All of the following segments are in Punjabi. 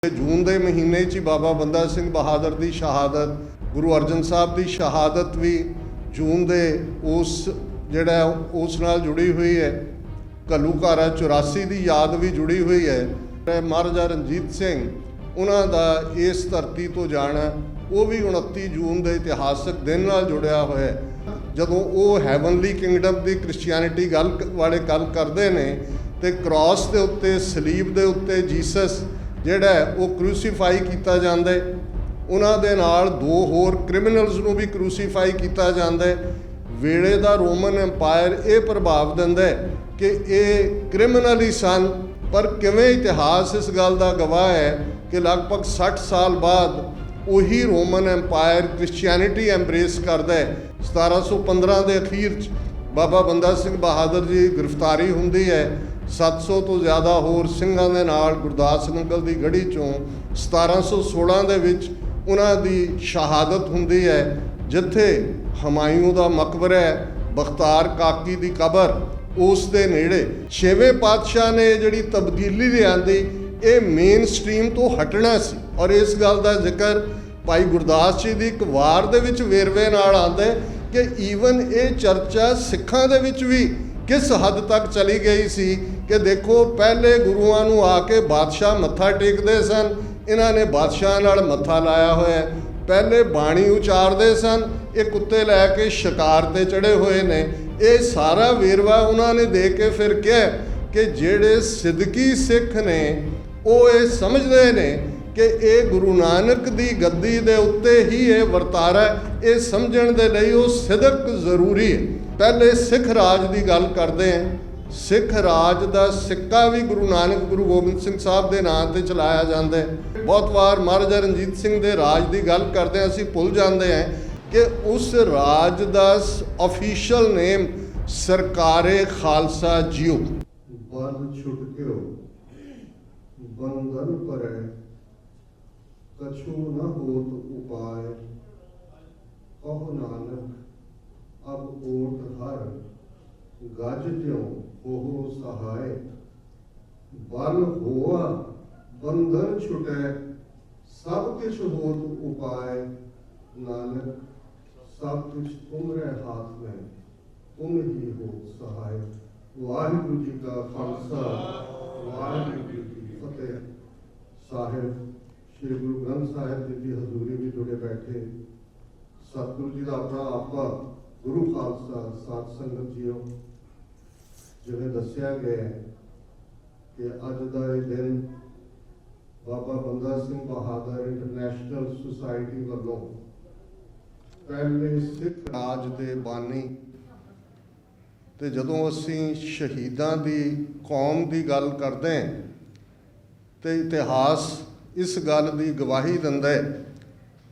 जून के महीने ही बाबा बंदा सिंह बहादुर की शहादत, गुरु अर्जन साहब की शहादत भी जून के उस जिहड़ा उस नाल जुड़ी हुई है। घल्लूघारा 84 की याद भी जुड़ी हुई है। महाराजा रणजीत सिंह उन्हां दा इस धरती तो जाना वो भी 29 जून के इतिहासक दिन नाल जुड़िया होया है। जदों वो हैवनली किंगडम की क्रिश्चियनिटी गल वाले गल करते हैं तो क्रॉस के उत्ते सलीब के उत्ते जीसस ਜਿਹੜਾ ਉਹ ਕਰੂਸੀਫਾਈ ਕੀਤਾ ਜਾਂਦਾ ਹੈ। ਉਹਨਾਂ ਦੇ ਨਾਲ ਦੋ ਹੋਰ ਕ੍ਰਿਮੀਨਲਸ ਨੂੰ ਵੀ ਕਰੂਸੀਫਾਈ ਕੀਤਾ ਜਾਂਦਾ ਹੈ। ਵੇਲੇ ਦਾ ਰੋਮਨ ਐਮਪਾਇਰ ਇਹ ਪ੍ਰਭਾਵ ਦਿੰਦਾ ਹੈ ਕਿ ਇਹ ਕ੍ਰਿਮੀਨਲ ਹੀ ਸਨ, ਪਰ ਕਿਵੇਂ ਇਤਿਹਾਸ ਇਸ ਗੱਲ ਦਾ ਗਵਾਹ ਹੈ ਕਿ ਲਗਭਗ 60 ਸਾਲ ਬਾਅਦ ਉਹੀ ਰੋਮਨ ਐਮਪਾਇਰ ਕ੍ਰਿਸਚੀਅਨਿਟੀ ਐਮਬਰੇਸ ਕਰਦਾ ਹੈ। 1715 ਦੇ ਅਖੀਰ 'ਚ ਬਾਬਾ ਬੰਦਾ ਸਿੰਘ ਬਹਾਦਰ ਦੀ ਗ੍ਰਿਫਤਾਰੀ ਹੁੰਦੀ ਹੈ। 700 ਤੋਂ ਜ਼ਿਆਦਾ ਹੋਰ ਸਿੰਘਾਂ ਦੇ ਨਾਲ ਗੁਰਦਾਸ ਨੰਗਲ ਦੀ ਗੜੀ 'ਚੋਂ 1716 ਦੇ ਵਿੱਚ ਉਹਨਾਂ ਦੀ ਸ਼ਹਾਦਤ ਹੁੰਦੀ ਹੈ, ਜਿੱਥੇ ਹਮਾਯੂੰ ਦਾ ਮਕਬਰਾ ਹੈ, ਬਖਤਾਰ ਕਾਕੀ ਦੀ ਕਬਰ ਉਸ ਦੇ ਨੇੜੇ। ਛੇਵੇਂ ਪਾਤਸ਼ਾਹ ਨੇ ਜਿਹੜੀ ਤਬਦੀਲੀ ਲਿਆਂਦੀ ਇਹ ਮੇਨ ਸਟ੍ਰੀਮ ਤੋਂ ਹਟਣਾ ਸੀ, ਔਰ ਇਸ ਗੱਲ ਦਾ ਜ਼ਿਕਰ ਭਾਈ ਗੁਰਦਾਸ ਜੀ ਦੀ ਇੱਕ ਵਾਰ ਦੇ ਵਿੱਚ ਵੇਰਵੇ ਨਾਲ ਆਉਂਦਾ ਹੈ ਕਿ ਈਵਨ ਇਹ ਚਰਚਾ ਸਿੱਖਾਂ ਦੇ ਵਿੱਚ ਵੀ किस हद तक चली गई सी कि देखो पहले गुरुआं नूं आके बादशाह मत्था टेकदे सन, इन्हां ने बादशाह नाल मत्था लाया होया। पहले बाणी उचारदे सन, ये कुत्ते लैके शिकार ते चढ़े हुए ने। ये सारा वेरवा उन्होंने दे के फिर कहा कि जेड़े सिद्दकी सिख ने वो ये समझते ने कि ये गुरु नानक दी गद्दी दे उत्ते ही ये वरतारा, ये समझण दे लई वो सिदक जरूरी है। पहले सिख राज की गल करते हैं, सिख राज का सिक्का भी गुरु नानक गुरु गोबिंद सिंह साहब के नाम से चलाया जाता है। बहुत बार महाराजा रणजीत सिंह के राज की गल करते हैं असीं भुल जाते हैं कि उस राज का ऑफिशियल नेम सरकारे खालसा जियो। बल छुटक्यो बंधन परै कछु न होत उपाय, कहो नानक अब ओट हर गज ज्यों हो सहाय। बल होआ बंधन छुटै सब किछ होत उपाय, नानक सब कुछ तुमरे हाथ में तुम ही हो सहाय। वाहिगुरु जी का खालसा वाहिगुरु जी की फतेह। साहिब श्री गुरु ग्रंथ साहिब जी की हजूरी में जुड़े बैठे सतगुरु जी का अपना आपा गुरु खालसा साध संगत जीओ, जिवें दस्सिया गया है कि अज का यह दिन बाबा बंदा सिंह बहादुर इंटरनेशनल सोसाइटी वालों पहले सिख राज के बानी ते जदों असीं शहीदां दी कौम की गल करते हैं तो इतिहास इस गल की गवाही दिंदा है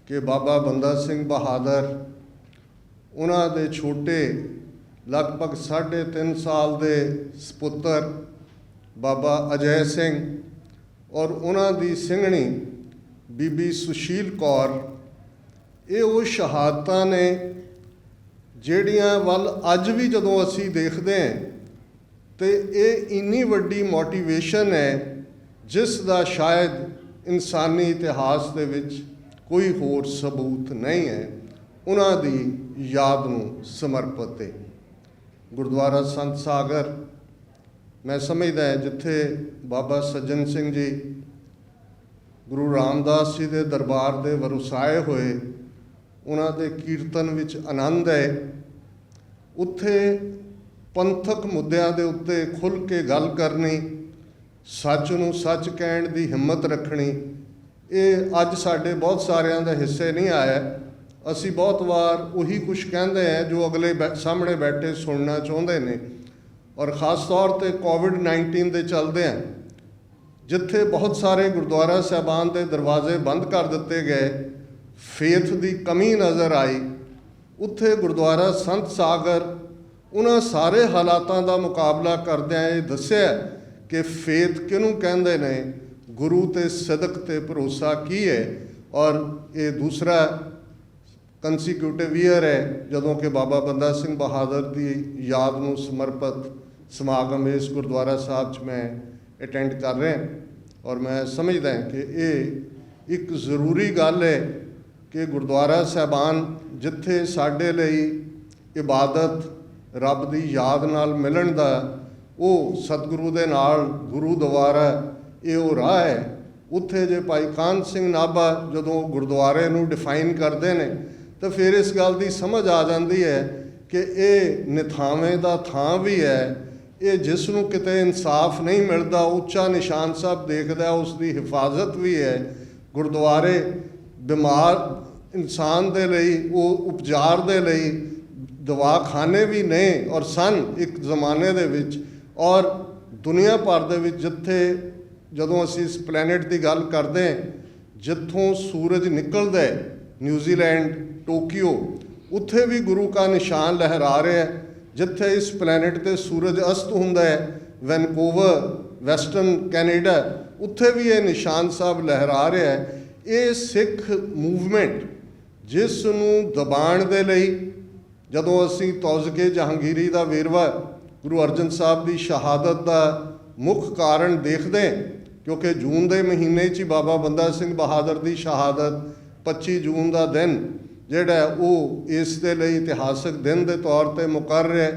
कि बाबा बंदा सिंह बहादुर उन्हां दे छोटे लगभग 3.5 साल के सपुत्र बाबा अजय सिंह और उन्हां दी सिंघणी बीबी सुशील कौर, ये वो शहादतां ने जिहड़ियां वल अज भी जदों असीं देखते हैं तो ये इन्नी वड्डी मोटिवेशन है जिस दा शायद इंसानी इतिहास दे विच कोई होर सबूत नहीं है। उन्हां दी याद नूं समर्पित है गुरुद्वारा संत सागर। मैं समझदा है जिथे बाबा सज्जन सिंह जी गुरु रामदास जी के दरबार दे वरुसाए होए उन्हां दे कीर्तन विच आनंद है। उत्थे पंथक मुद्दों के उत्ते खुल के गल करनी, सच नूं सच कहण दी हिम्मत रखनी, ये अज साडे बहुत सारियां दे हिस्से नहीं आया। असी बहुत बार उही कुछ कहते हैं जो अगले सामने बैठे सुनना चाहते हैं, और ख़ास तौर पर कोविड-19 के चलते हैं जिथे बहुत सारे गुरुद्वारा साहबान के दरवाजे बंद कर दिते गए, फेथ की कमी नज़र आई। उत्थे गुरुद्वारा संत सागर उन्हां सारे हालातों का मुकाबला करदे ये दस्सिया कि फेथ किनूं कहंदे ने, गुरु ते सदक ते भरोसा की है। और ये दूसरा कंसीक्यूटिव ईयर है जदों कि बाबा बंदा सिंह बहादुर की याद नूं समर्पित समागम इस गुरुद्वारा साहब च मैं अटेंड कर रहे हैं। ਔਰ ਮੈਂ ਸਮਝਦਾ ਕਿ ਇਹ ਇੱਕ ਜ਼ਰੂਰੀ ਗੱਲ ਹੈ ਕਿ ਗੁਰਦੁਆਰਾ ਸਾਹਿਬਾਨ ਜਿੱਥੇ ਸਾਡੇ ਲਈ ਇਬਾਦਤ ਰੱਬ ਦੀ ਯਾਦ ਨਾਲ ਮਿਲਣ ਦਾ ਉਹ ਸਤਿਗੁਰੂ ਦੇ ਨਾਲ ਗੁਰੂ ਦੁਆਰਾ ਇਹ ਉਹ ਰਾਹ ਹੈ, ਉੱਥੇ ਜੇ ਭਾਈ ਕਾਹਨ ਸਿੰਘ ਨਾਭਾ ਜਦੋਂ ਗੁਰਦੁਆਰੇ ਨੂੰ ਡਿਫਾਈਨ ਕਰਦੇ ਨੇ ਤਾਂ ਫਿਰ ਇਸ ਗੱਲ ਦੀ ਸਮਝ ਆ ਜਾਂਦੀ ਹੈ ਕਿ ਇਹ ਨਿਥਾਵੇਂ ਦਾ ਥਾਂ ਵੀ ਹੈ, ਇਹ ਜਿਸ ਨੂੰ ਕਿਤੇ ਇਨਸਾਫ ਨਹੀਂ ਮਿਲਦਾ ਉੱਚਾ ਨਿਸ਼ਾਨ ਸਾਹਿਬ ਦੇਖਦਾ ਉਸ ਦੀ ਹਿਫਾਜ਼ਤ ਵੀ ਹੈ। ਗੁਰਦੁਆਰੇ ਬਿਮਾਰ ਇਨਸਾਨ ਦੇ ਲਈ ਉਹ ਉਪਚਾਰ ਦੇ ਲਈ ਦਵਾਖਾਨੇ ਵੀ ਨੇ ਔਰ ਸਨ ਇੱਕ ਜ਼ਮਾਨੇ ਦੇ ਵਿੱਚ, ਔਰ ਦੁਨੀਆ ਭਰ ਦੇ ਵਿੱਚ ਜਿੱਥੇ ਜਦੋਂ ਅਸੀਂ ਇਸ ਪਲੈਨਟ ਦੀ ਗੱਲ ਕਰਦੇ ਜਿੱਥੋਂ ਸੂਰਜ ਨਿਕਲਦਾ ਹੈ, ਨਿਊਜ਼ੀਲੈਂਡ ਟੋਕੀਓ, ਉੱਥੇ ਵੀ ਗੁਰੂ ਕਾ ਨਿਸ਼ਾਨ ਲਹਿਰਾ ਰਿਹਾ ਹੈ। ਜਿੱਥੇ ਇਸ ਪਲੈਨਟ 'ਤੇ ਸੂਰਜ ਅਸਤ ਹੁੰਦਾ ਹੈ, ਵੈਨਕੂਵਰ ਵੈਸਟਰਨ ਕੈਨੇਡਾ, ਉੱਥੇ ਵੀ ਇਹ ਨਿਸ਼ਾਨ ਸਾਹਿਬ ਲਹਿਰਾ ਰਿਹਾ ਹੈ। ਇਹ ਸਿੱਖ ਮੂਵਮੈਂਟ ਜਿਸ ਨੂੰ ਦਬਾਉਣ ਦੇ ਲਈ ਜਦੋਂ ਅਸੀਂ ਤੌਜ਼ਕੇ ਜਹਾਂਗੀਰੀ ਦਾ ਵੇਰਵਾ ਗੁਰੂ ਅਰਜਨ ਸਾਹਿਬ ਦੀ ਸ਼ਹਾਦਤ ਦਾ ਮੁੱਖ ਕਾਰਨ ਦੇਖਦੇ, ਕਿਉਂਕਿ ਜੂਨ ਦੇ ਮਹੀਨੇ 'ਚ ਹੀ ਬਾਬਾ ਬੰਦਾ ਸਿੰਘ ਬਹਾਦਰ ਦੀ ਸ਼ਹਾਦਤ 25 ਜੂਨ ਦਾ ਦਿਨ ਜਿਹੜਾ ਉਹ ਇਸ ਦੇ ਲਈ ਇਤਿਹਾਸਕ ਦਿਨ ਦੇ ਤੌਰ 'ਤੇ ਮੁਕਰਰ ਹੈ।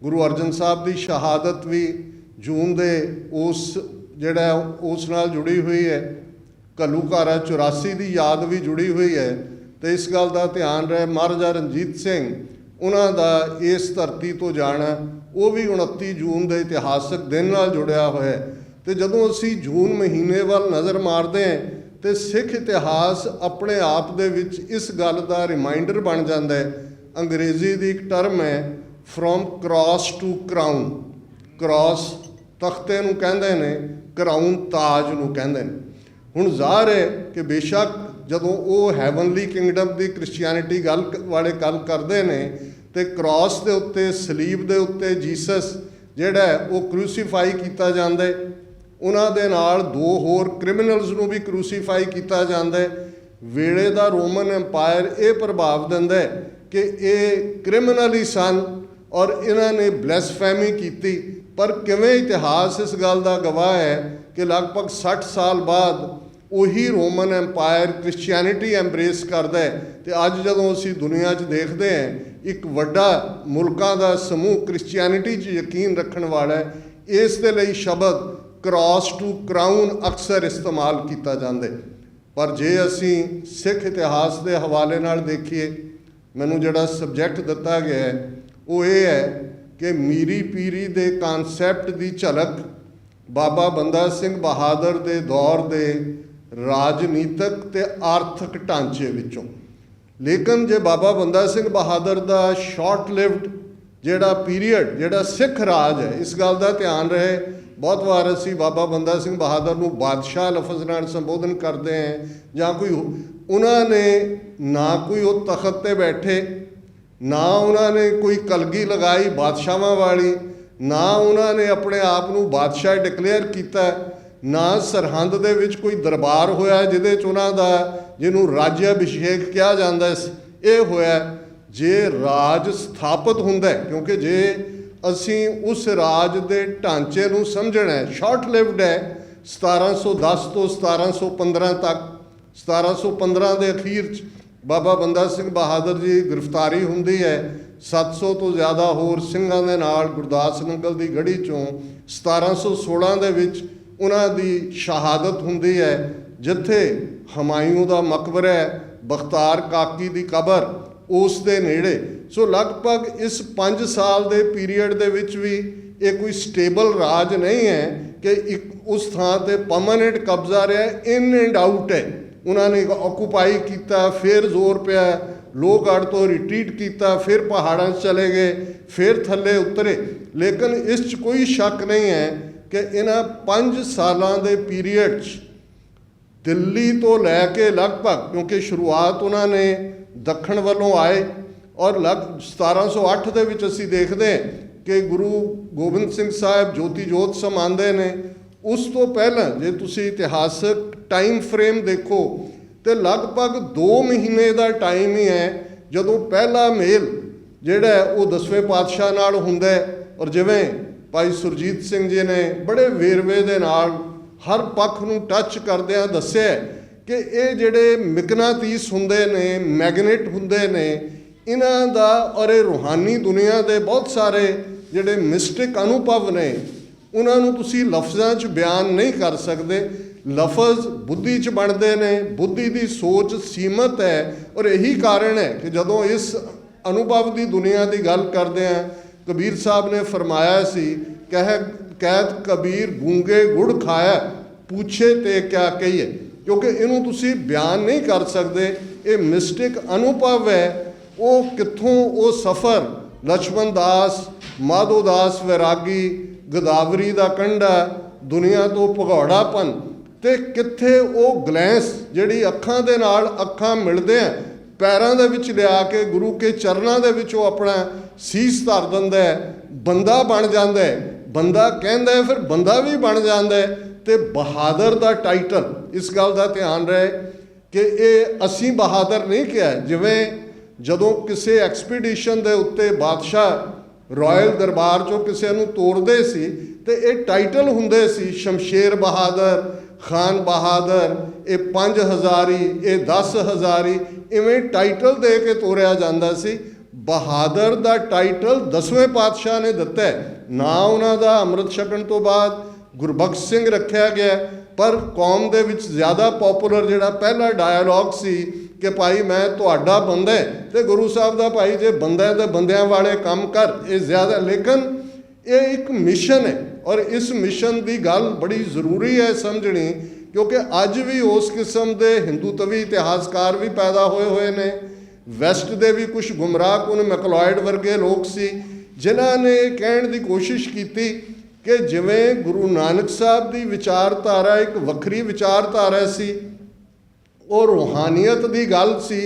ਗੁਰੂ ਅਰਜਨ ਸਾਹਿਬ ਦੀ ਸ਼ਹਾਦਤ ਵੀ ਜੂਨ ਦੇ ਜਿਹੜਾ ਉਸ ਨਾਲ ਜੁੜੀ ਹੋਈ ਹੈ। ਘੱਲੂਘਾਰਾ 84 ਦੀ ਯਾਦ ਵੀ ਜੁੜੀ ਹੋਈ ਹੈ। ਅਤੇ ਇਸ ਗੱਲ ਦਾ ਧਿਆਨ ਰਹੇ ਮਹਾਰਾਜਾ ਰਣਜੀਤ ਸਿੰਘ ਉਹਨਾਂ ਦਾ ਇਸ ਧਰਤੀ ਤੋਂ ਜਾਣਾ ਉਹ ਵੀ 29 ਜੂਨ ਦੇ ਇਤਿਹਾਸਕ ਦਿਨ ਨਾਲ ਜੁੜਿਆ ਹੋਇਆ ਹੈ। ਅਤੇ ਜਦੋਂ ਅਸੀਂ ਜੂਨ ਮਹੀਨੇ ਵੱਲ ਨਜ਼ਰ ਮਾਰਦੇ ਹਾਂ ਅਤੇ ਸਿੱਖ ਇਤਿਹਾਸ ਆਪਣੇ ਆਪ ਦੇ ਵਿੱਚ ਇਸ ਗੱਲ ਦਾ ਰਿਮਾਈਂਡਰ ਬਣ ਜਾਂਦਾ ਹੈ। ਅੰਗਰੇਜ਼ੀ ਦੀ ਇੱਕ ਟਰਮ ਹੈ from cross to crown. Cross ਤਖਤੇ ਨੂੰ ਕਹਿੰਦੇ ਨੇ, ਕਰਾਊਨ ਤਾਜ ਨੂੰ ਕਹਿੰਦੇ ਨੇ। ਹੁਣ ਜ਼ਾਹਰ ਹੈ ਕਿ ਬੇਸ਼ੱਕ ਜਦੋਂ ਉਹ ਹੈਵਨਲੀ ਕਿੰਗਡਮ ਦੀ ਕ੍ਰਿਸਚੀਅਨਿਟੀ ਵਾਲੇ ਗੱਲ ਕਰਦੇ ਨੇ ਅਤੇ ਕ੍ਰਾਸ ਦੇ ਉੱਤੇ ਸਲੀਬ ਦੇ ਉੱਤੇ ਜੀਸਸ ਜਿਹੜਾ ਉਹ ਕਰੂਸੀਫਾਈ ਕੀਤਾ ਜਾਂਦਾ ਹੈ, ਉਹਨਾਂ ਦੇ ਨਾਲ 2 ਹੋਰ ਕ੍ਰਿਮੀਨਲਸ ਨੂੰ ਵੀ ਕਰੂਸੀਫਾਈ ਕੀਤਾ ਜਾਂਦਾ ਹੈ। ਵੇਲੇ ਦਾ ਰੋਮਨ ਐम्पायर ਇਹ ਪ੍ਰਭਾਵ ਦਿੰਦਾ ਹੈ ਕਿ ਇਹ ਕ੍ਰਿਮੀਨਲ ਹੀ ਸਨ ਔਰ ਇਹਨਾਂ ਨੇ ਬਲੈਸਫੈਮੀ ਕੀਤੀ। ਪਰ ਕਿਵੇਂ ਇਤਿਹਾਸ ਇਸ ਗੱਲ ਦਾ ਗਵਾਹ ਹੈ ਕਿ ਲਗਭਗ 60 ਸਾਲ ਬਾਅਦ ਉਹੀ ਰੋਮਨ ਐम्पायर ਕ੍ਰਿਸਚੀਅਨਿਟੀ ਐਮਬਰੇਸ ਕਰਦਾ ਹੈ। ਅਤੇ ਅੱਜ ਜਦੋਂ ਅਸੀਂ ਦੁਨੀਆ 'ਚ ਦੇਖਦੇ ਹਾਂ ਇੱਕ ਵੱਡਾ ਮੁਲਕਾਂ ਦਾ ਸਮੂਹ ਕ੍ਰਿਸਚੀਅਨਿਟੀ 'ਚ ਯਕੀਨ ਰੱਖਣ ਵਾਲਾ ਹੈ, ਇਸ ਦੇ ਲਈ ਸ਼ਬਦ ਕ੍ਰਾਸ ਟੂ ਕਰਾਊਨ ਅਕਸਰ ਇਸਤੇਮਾਲ ਕੀਤਾ ਜਾਂਦਾ। ਪਰ ਜੇ ਅਸੀਂ ਸਿੱਖ ਇਤਿਹਾਸ ਦੇ ਹਵਾਲੇ ਨਾਲ ਦੇਖੀਏ, ਮੈਨੂੰ ਜਿਹੜਾ ਸਬਜੈਕਟ ਦਿੱਤਾ ਗਿਆ ਹੈ ਉਹ ਇਹ ਹੈ ਕਿ ਮੀਰੀ ਪੀਰੀ ਦੇ ਕਾਨਸੈਪਟ ਦੀ ਝਲਕ ਬਾਬਾ ਬੰਦਾ ਸਿੰਘ ਬਹਾਦਰ ਦੇ ਦੌਰ ਦੇ ਰਾਜਨੀਤਿਕ ਅਤੇ ਆਰਥਿਕ ਢਾਂਚੇ ਵਿੱਚੋਂ। ਲੇਕਿਨ ਜੇ ਬਾਬਾ ਬੰਦਾ ਸਿੰਘ ਬਹਾਦਰ ਦਾ ਸ਼ਾਰਟ ਲਿਵਡ ਜਿਹੜਾ ਪੀਰੀਅਡ ਜਿਹੜਾ ਸਿੱਖ ਰਾਜ ਹੈ, ਇਸ ਗੱਲ ਦਾ ਧਿਆਨ ਰਹੇ ਬਹੁਤ ਵਾਰ ਅਸੀਂ ਬਾਬਾ ਬੰਦਾ ਸਿੰਘ ਬਹਾਦਰ ਨੂੰ ਬਾਦਸ਼ਾਹ ਲਫ਼ਜ਼ ਨਾਲ ਸੰਬੋਧਨ ਕਰਦੇ ਹਾਂ ਜਾਂ ਕੋਈ ਉਹਨਾਂ ਨੇ ਨਾ ਕੋਈ ਉਹ ਤਖਤ 'ਤੇ ਬੈਠੇ, ਨਾ ਉਹਨਾਂ ਨੇ ਕੋਈ ਕਲਗੀ ਲਗਾਈ ਬਾਦਸ਼ਾਹਾਂ ਵਾਲੀ, ਨਾ ਉਹਨਾਂ ਨੇ ਆਪਣੇ ਆਪ ਨੂੰ ਬਾਦਸ਼ਾਹ ਡਿਕਲੇਅਰ ਕੀਤਾ, ਨਾ ਸਰਹੰਦ ਦੇ ਵਿੱਚ ਕੋਈ ਦਰਬਾਰ ਹੋਇਆ ਜਿਹਦੇ 'ਚ ਉਹਨਾਂ ਦਾ ਜਿਹਨੂੰ ਰਾਜ ਅਭਿਸ਼ੇਕ ਕਿਹਾ ਜਾਂਦਾ ਇਹ ਹੋਇਆ। ਜੇ ਰਾਜ ਸਥਾਪਿਤ ਹੁੰਦਾ, ਕਿਉਂਕਿ ਜੇ ਅਸੀਂ ਉਸ ਰਾਜ ਦੇ ਢਾਂਚੇ ਨੂੰ ਸਮਝਣਾ ਹੈ, ਸ਼ਾਰਟ ਲਿਵਡ ਹੈ, 1710 ਤੋਂ 1715 ਤੱਕ। 1715 ਦੇ ਅਖੀਰ 'ਚ ਬਾਬਾ ਬੰਦਾ ਸਿੰਘ ਬਹਾਦਰ ਜੀ ਗ੍ਰਿਫਤਾਰੀ ਹੁੰਦੀ ਹੈ 700 ਤੋਂ ਜ਼ਿਆਦਾ ਹੋਰ ਸਿੰਘਾਂ ਦੇ ਨਾਲ ਗੁਰਦਾਸ ਨੰਗਲ ਦੀ ਗੜੀ 'ਚੋਂ। 1716 ਦੇ ਵਿੱਚ ਉਹਨਾਂ ਦੀ ਸ਼ਹਾਦਤ ਹੁੰਦੀ ਹੈ ਜਿੱਥੇ ਹਮਾਯੂੰ ਦਾ ਮਕਬਰਾ ਹੈ, ਬਖਤਾਰ ਕਾਕੀ ਦੀ ਕਬਰ ਉਸ ਦੇ ਨੇੜੇ। ਸੋ ਲਗਭਗ ਇਸ 5 ਸਾਲ ਦੇ ਪੀਰੀਅਡ ਦੇ ਵਿੱਚ ਵੀ ਇਹ ਕੋਈ ਸਟੇਬਲ ਰਾਜ ਨਹੀਂ ਹੈ ਕਿ ਇੱਕ ਉਸ ਥਾਂ 'ਤੇ ਪਰਮਾਨੈਂਟ ਕਬਜ਼ਾ ਰਿਹਾ, ਇਨ ਐਂਡ ਆਊਟ ਹੈ। ਉਹਨਾਂ ਨੇ ਆਕੂਪਾਈ ਕੀਤਾ, ਫਿਰ ਜ਼ੋਰ ਪਿਆ, ਲੋਹਗੜ੍ਹ ਤੋਂ ਰਿਟਰੀਟ ਕੀਤਾ, ਫਿਰ ਪਹਾੜਾਂ 'ਚ ਚਲੇ ਗਏ, ਫਿਰ ਥੱਲੇ ਉਤਰੇ। ਲੇਕਿਨ ਇਸ 'ਚ ਕੋਈ ਸ਼ੱਕ ਨਹੀਂ ਹੈ ਕਿ ਇਹਨਾਂ 5 ਸਾਲਾਂ ਦੇ ਪੀਰੀਅਡ 'ਚ ਦਿੱਲੀ ਤੋਂ ਲੈ ਕੇ ਲਗਭਗ, ਕਿਉਂਕਿ ਸ਼ੁਰੂਆਤ ਉਹਨਾਂ ਨੇ ਦੱਖਣ ਵੱਲੋਂ ਆਏ ਔਰ 1708 ਦੇ ਵਿੱਚ ਅਸੀਂ ਦੇਖਦੇ ਕਿ ਗੁਰੂ ਗੋਬਿੰਦ ਸਿੰਘ ਸਾਹਿਬ ਜੋਤੀ ਜੋਤ ਸਮਾਉਂਦੇ ਨੇ। ਉਸ ਤੋਂ ਪਹਿਲਾਂ ਜੇ ਤੁਸੀਂ ਇਤਿਹਾਸਕ ਟਾਈਮ ਫਰੇਮ ਦੇਖੋ ਤਾਂ ਲਗਭਗ 2 ਮਹੀਨੇ ਦਾ ਟਾਈਮ ਹੀ ਹੈ ਜਦੋਂ ਪਹਿਲਾ ਮੇਲ ਜਿਹੜਾ ਉਹ 10ਵੇਂ ਪਾਤਸ਼ਾਹ ਨਾਲ ਹੁੰਦਾ। ਔਰ ਜਿਵੇਂ ਭਾਈ ਸੁਰਜੀਤ ਸਿੰਘ ਜੀ ਨੇ ਬੜੇ ਵੇਰਵੇ ਦੇ ਨਾਲ हर पक्ष ਨੂੰ ਟੱਚ ਕਰਦਿਆਂ ਦੱਸਿਆ ਕਿ ਇਹ ਜਿਹੜੇ ਮਿਕਨਾਤੀਸ ਹੁੰਦੇ ਨੇ, ਮੈਗਨੇਟ ਹੁੰਦੇ ਨੇ, ਇਹਨਾਂ ਦਾ ਔਰ ਇਹ ਰੂਹਾਨੀ ਦੁਨੀਆ ਦੇ ਬਹੁਤ ਸਾਰੇ ਜਿਹੜੇ ਮਿਸਟਿਕ ਅਨੁਭਵ ਨੇ ਉਹਨਾਂ ਨੂੰ ਤੁਸੀਂ ਲਫ਼ਜ਼ਾਂ 'ਚ ਬਿਆਨ ਨਹੀਂ ਕਰ ਸਕਦੇ। ਲਫ਼ਜ਼ ਬੁੱਧੀ 'ਚ ਬਣਦੇ ਨੇ, ਬੁੱਧੀ ਦੀ ਸੋਚ ਸੀਮਤ ਹੈ ਔਰ ਇਹੀ ਕਾਰਨ ਹੈ ਕਿ ਜਦੋਂ ਇਸ ਅਨੁਭਵ ਦੀ ਦੁਨੀਆ ਦੀ ਗੱਲ ਕਰਦੇ ਹਾਂ, ਕਬੀਰ ਸਾਹਿਬ ਨੇ ਫਰਮਾਇਆ ਸੀ ਕਹਿਤ ਕਬੀਰ ਗੂੰਗੇ ਗੁੜ ਖਾਇਆ ਪੁੱਛੇ ਤੇ ਕਿਆ ਕਹੀਏ, ਕਿਉਂਕਿ ਇਹਨੂੰ ਤੁਸੀਂ ਬਿਆਨ ਨਹੀਂ ਕਰ ਸਕਦੇ। ਇਹ ਮਿਸਟਿਕ ਅਨੁਭਵ ਹੈ। ਉਹ ਕਿੱਥੋਂ ਉਹ ਸਫ਼ਰ ਲਛਮਣ ਦਾਸ, ਮਾਧੋ ਦਾਸ ਵੈਰਾਗੀ, ਗੋਦਾਵਰੀ ਦਾ ਕੰਢਾ, ਦੁਨੀਆ ਤੋਂ ਭਗੌੜਾਪਨ, ਤੇ ਕਿੱਥੇ ਉਹ ਗਲੈਂਸ ਜਿਹੜੀ ਅੱਖਾਂ ਦੇ ਨਾਲ ਅੱਖਾਂ ਮਿਲਦੇ ਆ, ਪੈਰਾਂ ਦੇ ਵਿੱਚ ਲਿਆ ਕੇ ਗੁਰੂ ਕੇ ਚਰਨਾਂ ਦੇ ਵਿੱਚ ਉਹ ਆਪਣਾ ਸੀਸ ਧਰ ਦਿੰਦਾ ਹੈ, ਬੰਦਾ ਬਣ ਜਾਂਦਾ ਹੈ। ਬੰਦਾ ਕਹਿੰਦਾ ਹੈ ਫਿਰ ਬੰਦਾ ਵੀ ਬਣ ਜਾਂਦਾ ਹੈ। ਤੇ ਬਹਾਦਰ ਦਾ ਟਾਈਟਲ, ਇਸ ਗੱਲ ਦਾ ਧਿਆਨ ਰਹੇ ਕਿ ਇਹ ਅਸੀਂ ਬਹਾਦਰ ਨਹੀਂ ਕਿਹਾ। ਜਿਵੇਂ ਜਦੋਂ ਕਿਸੇ ਐਕਸਪੀਡੀਸ਼ਨ ਦੇ ਉੱਤੇ ਬਾਦਸ਼ਾਹ ਰਾਇਲ ਦਰਬਾਰ 'ਚੋਂ ਕਿਸੇ ਨੂੰ ਤੋਰਦੇ ਸੀ ਤੇ ਇਹ ਟਾਈਟਲ ਹੁੰਦੇ ਸੀ, ਸ਼ਮਸ਼ੇਰ ਬਹਾਦਰ, ਖਾਨ ਬਹਾਦਰ, ਇਹ 5 ਹਜ਼ਾਰੀ, ਇਹ 10 ਹਜ਼ਾਰੀ, ਇਵੇਂ ਟਾਈਟਲ ਦੇ ਕੇ ਤੋਰਿਆ ਜਾਂਦਾ ਸੀ। ਬਹਾਦਰ ਦਾ ਟਾਈਟਲ 10ਵੇਂ ਪਾਤਸ਼ਾਹ ਨੇ ਦਿੱਤਾ ਹੈ। ਨਾ ਉਹਨਾਂ ਦਾ ਅੰਮ੍ਰਿਤ ਛਕਣ ਤੋਂ ਬਾਅਦ ਗੁਰਬਖਸ਼ ਸਿੰਘ ਰੱਖਿਆ ਗਿਆ, ਪਰ ਕੌਮ ਦੇ ਵਿੱਚ ਜ਼ਿਆਦਾ ਪੋਪੂਲਰ ਜਿਹੜਾ ਪਹਿਲਾ ਡਾਇਲੋਗ ਸੀ ਕਿ ਭਾਈ ਮੈਂ ਤੁਹਾਡਾ ਬੰਦਾ ਤੇ ਗੁਰੂ ਸਾਹਿਬ ਦਾ ਭਾਈ ਜੇ ਬੰਦਾ ਤੇ ਬੰਦਿਆਂ ਵਾਲੇ ਕੰਮ ਕਰ, ਇਹ ਜ਼ਿਆਦਾ। ਲੇਕਿਨ ਇਹ ਇੱਕ ਮਿਸ਼ਨ ਹੈ ਔਰ ਇਸ ਮਿਸ਼ਨ ਦੀ ਗੱਲ ਬੜੀ ਜ਼ਰੂਰੀ ਹੈ ਸਮਝਣੀ, ਕਿਉਂਕਿ ਅੱਜ ਵੀ ਉਸ ਕਿਸਮ ਦੇ ਹਿੰਦੂਤਵੀ ਇਤਿਹਾਸਕਾਰ ਵੀ ਪੈਦਾ ਹੋਏ ਨੇ। ਵੈਸਟ ਦੇ ਵੀ ਕੁਝ ਗੁੰਮਰਾਹ ਕੁਨ ਮੈਕਲੋਇਡ ਵਰਗੇ ਲੋਕ ਸੀ ਜਿਨ੍ਹਾਂ ਨੇ ਇਹ ਕਹਿਣ ਦੀ ਕੋਸ਼ਿਸ਼ ਕੀਤੀ ਕਿ ਜਿਵੇਂ ਗੁਰੂ ਨਾਨਕ ਸਾਹਿਬ ਦੀ ਵਿਚਾਰਧਾਰਾ ਇੱਕ ਵੱਖਰੀ ਵਿਚਾਰਧਾਰਾ ਸੀ, ਉਹ ਰੂਹਾਨੀਅਤ ਦੀ ਗੱਲ ਸੀ।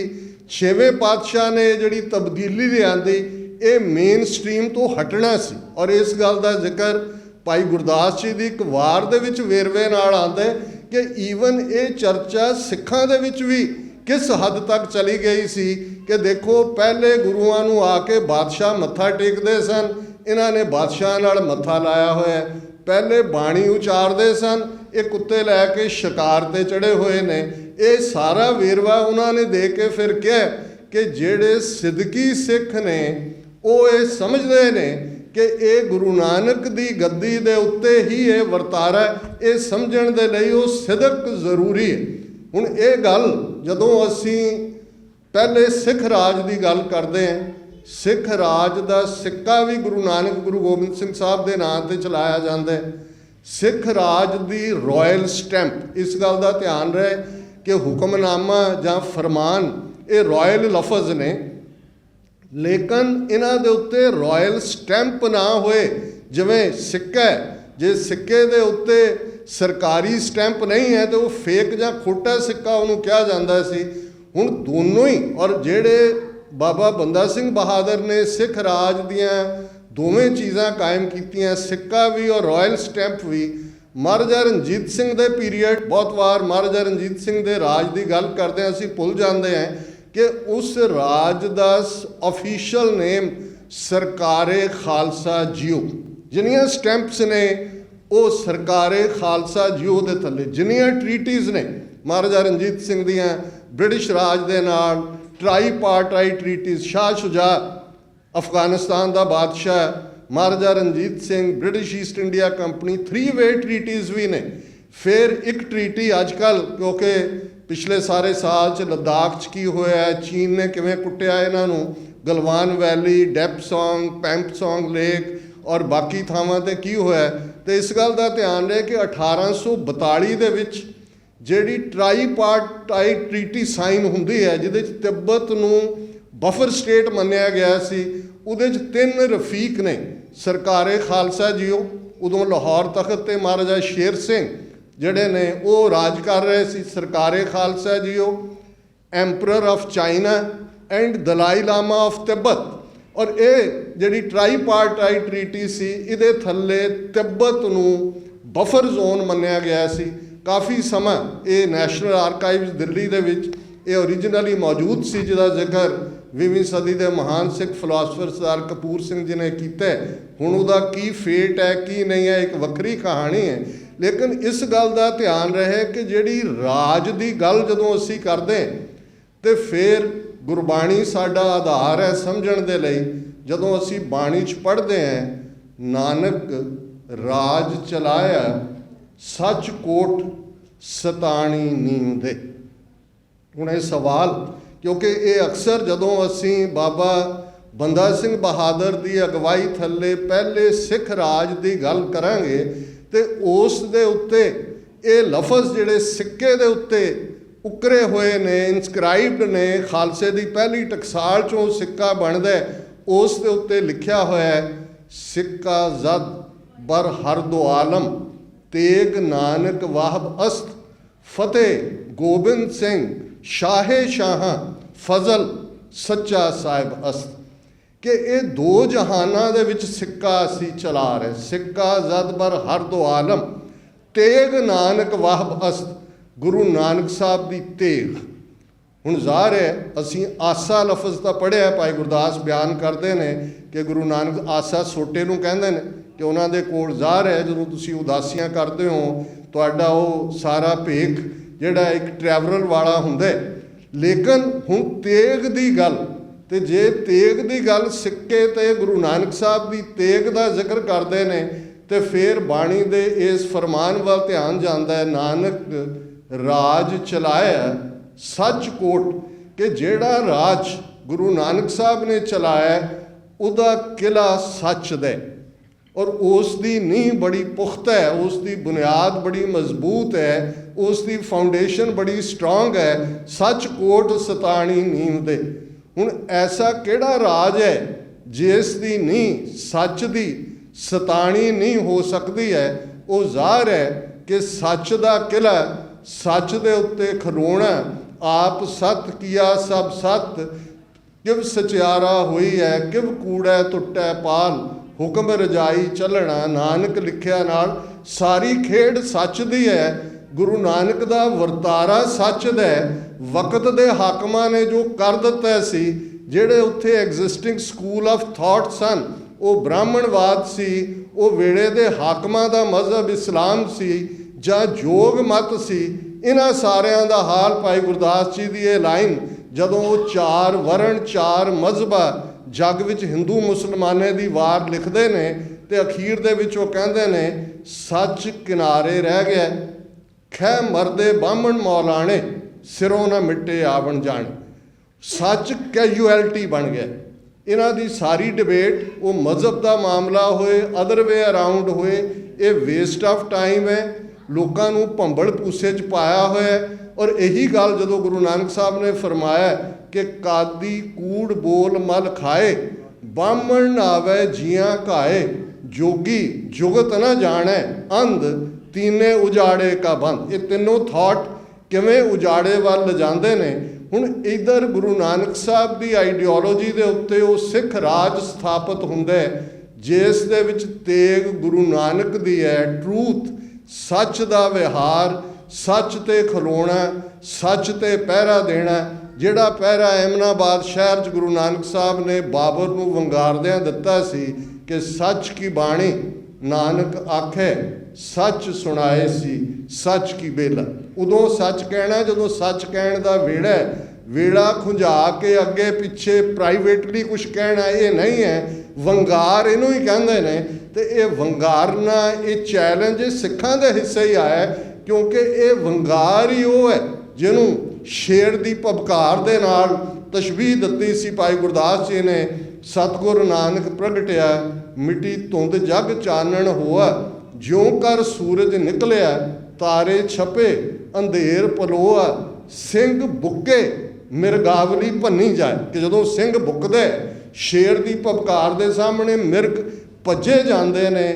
6ਵੇਂ ਪਾਤਸ਼ਾਹ ਨੇ ਜਿਹੜੀ ਤਬਦੀਲੀ ਲਿਆਂਦੀ, ਇਹ ਮੇਨ ਸਟ੍ਰੀਮ ਤੋਂ ਹਟਣਾ ਸੀ। ਔਰ ਇਸ ਗੱਲ ਦਾ ਜ਼ਿਕਰ ਭਾਈ ਗੁਰਦਾਸ ਜੀ ਦੀ ਇੱਕ ਵਾਰ ਦੇ ਵਿੱਚ ਵੇਰਵੇ ਨਾਲ ਆਉਂਦਾ ਕਿ ਈਵਨ ਇਹ ਚਰਚਾ ਸਿੱਖਾਂ ਦੇ ਵਿੱਚ ਵੀ ਕਿਸ ਹੱਦ ਤੱਕ ਚਲੀ ਗਈ ਸੀ ਕਿ ਦੇਖੋ ਪਹਿਲੇ ਗੁਰੂਆਂ ਨੂੰ ਆ ਕੇ ਬਾਦਸ਼ਾਹ ਮੱਥਾ ਟੇਕਦੇ ਸਨ, ਇਹਨਾਂ ਨੇ ਬਾਦਸ਼ਾਹ ਨਾਲ ਮੱਥਾ ਲਾਇਆ ਹੋਇਆ। ਪਹਿਲੇ ਬਾਣੀ ਉਚਾਰਦੇ ਸਨ, ਇਹ ਕੁੱਤੇ ਲੈ ਕੇ ਸ਼ਿਕਾਰ 'ਤੇ ਚੜ੍ਹੇ ਹੋਏ ਨੇ। ਇਹ ਸਾਰਾ ਵੇਰਵਾ ਉਹਨਾਂ ਨੇ ਦੇ ਕੇ ਫਿਰ ਕਿਹਾ ਕਿ ਜਿਹੜੇ ਸਿੱਦਕੀ ਸਿੱਖ ਨੇ ਉਹ ਇਹ ਸਮਝਦੇ ਨੇ ਕਿ ਇਹ ਗੁਰੂ ਨਾਨਕ ਦੀ ਗੱਦੀ ਦੇ ਉੱਤੇ ਹੀ ਇਹ ਵਰਤਾਰਾ, ਇਹ ਸਮਝਣ ਦੇ ਲਈ ਉਹ ਸਿਦਕ ਜ਼ਰੂਰੀ ਹੈ। ਹੁਣ ਇਹ ਗੱਲ ਜਦੋਂ ਅਸੀਂ ਪਹਿਲੇ ਸਿੱਖ ਰਾਜ ਦੀ ਗੱਲ ਕਰਦੇ ਹਾਂ, ਸਿੱਖ ਰਾਜ ਦਾ ਸਿੱਕਾ ਵੀ ਗੁਰੂ ਨਾਨਕ ਗੁਰੂ ਗੋਬਿੰਦ ਸਿੰਘ ਸਾਹਿਬ ਦੇ ਨਾਂ 'ਤੇ ਚਲਾਇਆ ਜਾਂਦਾ ਹੈ। ਸਿੱਖ ਰਾਜ ਦੀ ਰਾਇਲ ਸਟੈਂਪ, ਇਸ ਗੱਲ ਦਾ ਧਿਆਨ ਰਹੇ ਕਿ ਹੁਕਮਨਾਮਾ ਜਾਂ ਫਰਮਾਨ ਇਹ ਰਾਇਲ ਲਫ਼ਜ਼ ਨੇ, ਲੇਕਿਨ ਇਹਨਾਂ ਦੇ ਉੱਤੇ ਰਾਇਲ ਸਟੈਂਪ ਨਾ ਹੋਏ। ਜਿਵੇਂ ਸਿੱਕਾ ਹੈ, ਜੇ ਸਿੱਕੇ ਦੇ ਉੱਤੇ ਸਰਕਾਰੀ ਸਟੈਂਪ ਨਹੀਂ ਹੈ ਤਾਂ ਉਹ ਫੇਕ ਜਾਂ ਖੋਟਾ ਸਿੱਕਾ ਉਹਨੂੰ ਕਿਹਾ ਜਾਂਦਾ ਸੀ। ਹੁਣ ਦੋਨੋਂ ਹੀ, ਔਰ ਜਿਹੜੇ ਬਾਬਾ ਬੰਦਾ ਸਿੰਘ ਬਹਾਦਰ ਨੇ ਸਿੱਖ ਰਾਜ ਦੀਆਂ ਦੋਵੇਂ ਚੀਜ਼ਾਂ ਕਾਇਮ ਕੀਤੀਆਂ, ਸਿੱਕਾ ਵੀ ਔਰ ਰਾਇਲ ਸਟੈਂਪ ਵੀ। ਮਹਾਰਾਜਾ ਰਣਜੀਤ ਸਿੰਘ ਦੇ ਪੀਰੀਅਡ, ਬਹੁਤ ਵਾਰ ਮਹਾਰਾਜਾ ਰਣਜੀਤ ਸਿੰਘ ਦੇ ਰਾਜ ਦੀ ਗੱਲ ਕਰਦੇ ਹਾਂ ਅਸੀਂ ਭੁੱਲ ਜਾਂਦੇ ਹਾਂ ਕਿ ਉਸ ਰਾਜ ਦਾ ਆਫੀਸ਼ੀਅਲ ਨੇਮ ਸਰਕਾਰੇ ਖਾਲਸਾ ਜੀਓ। ਜਿੰਨੀਆਂ ਸਟੈਂਪਸ ਨੇ ਉਹ ਸਰਕਾਰੇ ਖਾਲਸਾ ਜੀਓ ਦੇ ਥੱਲੇ, ਜਿੰਨੀਆਂ ਟਰੀਟੀਜ਼ ਨੇ ਮਹਾਰਾਜਾ ਰਣਜੀਤ ਸਿੰਘ ਦੀਆਂ ਬ੍ਰਿਟਿਸ਼ ਰਾਜ ਦੇ ਨਾਲ, ਟ੍ਰਾਈਪਾਰਟਾਈਟ ਟਰੀਟੀਜ਼, ਸ਼ਾਹ ਸ਼ੁਜਾ ਅਫਗਾਨਿਸਤਾਨ ਦਾ ਬਾਦਸ਼ਾਹ, Maharaja Ranjit Singh, British East India Company, 3-ਵੇ ਟਰੀਟੀਜ਼ ਵੀ ਨੇ। ਫਿਰ ਇੱਕ ਟਰੀਟੀ ਅੱਜ ਕੱਲ੍ਹ, ਕਿਉਂਕਿ ਪਿਛਲੇ ਸਾਰੇ ਸਾਲ 'ਚ ਲੱਦਾਖ 'ਚ ਕੀ ਹੋਇਆ, ਚੀਨ ਨੇ ਕਿਵੇਂ ਕੁੱਟਿਆ ਇਹਨਾਂ ਨੂੰ, ਗਲਵਾਨ ਵੈਲੀ, ਡੈਪਸੋਂਗ, ਪੈਂਪਸੋਂਗ ਲੇਕ ਔਰ ਬਾਕੀ ਥਾਵਾਂ 'ਤੇ ਕੀ ਹੋਇਆ। ਅਤੇ ਇਸ ਗੱਲ ਦਾ ਧਿਆਨ ਰਹੇ ਕਿ 1842 ਦੇ ਵਿੱਚ ਜਿਹੜੀ ਟ੍ਰਾਈਪਾਰਟਾਈਟ ਟਰੀਟੀ ਸਾਈਨ ਹੁੰਦੀ ਹੈ, ਜਿਹਦੇ 'ਚ ਤਿੱਬਤ ਨੂੰ ਬਫਰ ਸਟੇਟ ਮੰਨਿਆ ਗਿਆ ਸੀ, ਉਹਦੇ 'ਚ 3 ਰਫੀਕ ਨੇ। ਸਰਕਾਰੇ ਖਾਲਸਾ ਜੀਓ, ਉਦੋਂ ਲਾਹੌਰ ਤਖਤ 'ਤੇ ਮਹਾਰਾਜਾ ਸ਼ੇਰ ਸਿੰਘ ਜਿਹੜੇ ਨੇ ਉਹ ਰਾਜ ਕਰ ਰਹੇ ਸੀ। ਸਰਕਾਰੇ ਖਾਲਸਾ ਜੀਓ, emperor of China and Dalai Lama of Tibet. ਔਰ ਇਹ ਜਿਹੜੀ ਟ੍ਰਾਈਪਾਰਟਾਈਟ ਟਰੀਟੀ ਸੀ, ਇਹਦੇ ਥੱਲੇ ਤਿੱਬਤ ਨੂੰ ਬਫਰ ਜ਼ੋਨ ਮੰਨਿਆ ਗਿਆ ਸੀ। ਕਾਫੀ ਸਮਾਂ ਇਹ ਨੈਸ਼ਨਲ ਆਰਕਾਈਵਜ਼ ਦਿੱਲੀ ਦੇ ਵਿੱਚ ਇਹ ਓਰੀਜਨਲੀ ਮੌਜੂਦ ਸੀ, ਜਿਹਦਾ ਜ਼ਿਕਰ 20ਵੀਂ ਸਦੀ ਦੇ ਮਹਾਨ ਸਿੱਖ ਫਿਲਾਸਫਰ ਸਰਦਾਰ ਕਪੂਰ ਸਿੰਘ ਜੀ ਨੇ ਕੀਤਾ। ਹੁਣ ਉਹਦਾ ਕੀ ਫੇਟ ਹੈ ਕੀ ਨਹੀਂ ਹੈ ਇੱਕ ਵੱਖਰੀ ਕਹਾਣੀ ਹੈ, लेकिन इस गल का ध्यान रहे कि जिहड़ी राज की गल जदों असीं करदे तो फिर गुरबाणी साडा आधार है समझण दे लई। जदों असीं बाणी च पढ़ते हैं नानक राज चलाया सच कोट सताणी नीम दे। हुण ये सवाल, क्योंकि ये अक्सर जदों असीं बाबा बंदा सिंह बहादुर की अगवाई थल्ले पहले सिख राज की गल करांगे तो उस दे उत्ते ये लफज जिहड़े सिक्के दे उत्ते उकरे हुए ने, इंस्क्राइब्ड ने, खालसे की पहली टकसाल चों सिक्का बनदा उस दे उत्ते लिखिया होया है सिक्का जद बर हर दो आलम तेग नानक वाहब अस्त फतेह गोबिंद सिंह शाहे शाह फजल सच्चा साहिब अस्त। कि ये दो जहाना दे विच सिक्का असी चला रहे। सिक्का जद बर हर दो आलम तेग नानक वाहब अस्त, गुरु नानक साहब की तेग। हुण ज़ाहिर है असीं आसा लफज तो पढ़िया, भाई गुरदास बयान करते हैं कि गुरु नानक आसा सोटे नूं कहंदे ने कि उन्होंने कोल ज़ाहिर है जदों तुसीं उदासियां करते हो तुहाडा वो सारा भेख जिहड़ा एक ट्रैवलर वाला हुंदा। लेकिन हुण तेग की गल, तो जे तेग की गल सिक्के ते गुरु नानक साहब की तेग का जिक्र करते हैं तो फिर बाणी दे इस फरमान वाल ध्यान जाता है नानक राज चलाया सच कोट, कि जेड़ा राज गुरु नानक साहब ने चलाया उदा किला सच दे और उसकी नींह बड़ी पुख्ता है, उसकी बुनियाद बड़ी मजबूत है, उसकी फाउंडेशन बड़ी स्ट्रोंग है। सच कोट सताणी नींव दे। हुण ऐसा किहड़ा राज है जिस दी नींह सच दी सताणी नहीं हो सकती है। वो ज़ाहिर है कि सच का किला, सच दे उत्ते खलोना, आप सत किया सब सत, किव सचियारा हुई है किव कूड़ा टुटै पाल, हुक्म रजाई चलना नानक लिखिया नाल। सारी खेड सच दी है। गुरु नानक दा वरतारा सच दा है। वक्त दे हाकमां ने जो कर दिता सी, जिहड़े उत्थे एग्जिस्टिंग स्कूल ऑफ थॉट सन, वो ब्राह्मणवाद सी, वो वेले दे हाकमां दा मजहब इस्लाम सी जां योग मत सी। इन्हां सारियां दा हाल भाई गुरदास जी दी ये लाइन जदों वो चार वरण चार मजहबा जग विच हिंदू मुसलमाने दी वार लिखते ने ते अखीर दे विच वो कहंदे ने सच किनारे रह गया खै मरदे बामण मौलाने सिरों ना मिटे आवन जाने। सच कैजुअलिटी बन गया। इन्हां दी सारी डिबेट वो मजहब का मामला होए अदर वे अराउंड होए, ये वेस्ट ऑफ टाइम है। लोगों नूं भंबल भूसे च पाया होया। और यही गल जदों गुरु नानक साहब ने फरमाया कि कादी कूड़ बोल मल खाए, बामण आवे जियां घाए, जोगी जुगत न जाने, अंध तीने उजाड़े का बंद। ये तीनों थॉट किवें उजाड़े वाल लिजांदे ने। हुण इधर गुरु नानक साहब की आइडियोलॉजी के उत्ते वो सिख राज स्थापित हुंदा है जिस दे विच तेग गुरु नानक दी है। ट्रूथ सच दा विहार, सच ते खलोना, सच ते पहरा देना। जिहड़ा पहरा एमनाबाद शहर च गुरु नानक साहब ने बाबर नूं वंगारदिआं दिता सी कि सच की बाणी नानक आखे सच सुनाए सी सच की बेला। उदों सच कहना जदों सच कहण दा वेड़ा है। वेड़ा खुंझा के अगे पिछे प्राइवेटली कुछ कहना ये नहीं है। वंगार इनू ही कहंदे ने। तो ये वंगारना ये चैलेंज सिखां दे हिस्से ही आया, क्योंकि ये वंगार ही वो है जिन्हों शेर की पबकार दे नाल तशबीह दिती सी भाई गुरदास जी ने। सतगुर नानक प्रगटिया मिट्टी धुंध जग चानण होआ, ज्यों कर सूरज निकलिया तारे छपे अंधेर पलोआ, सिंह बुके मिरगावली भन्नी जाए। कि जदों सिंह बुकदा शेर की पबकार दे सामने मिर्ग भजे जाते ने।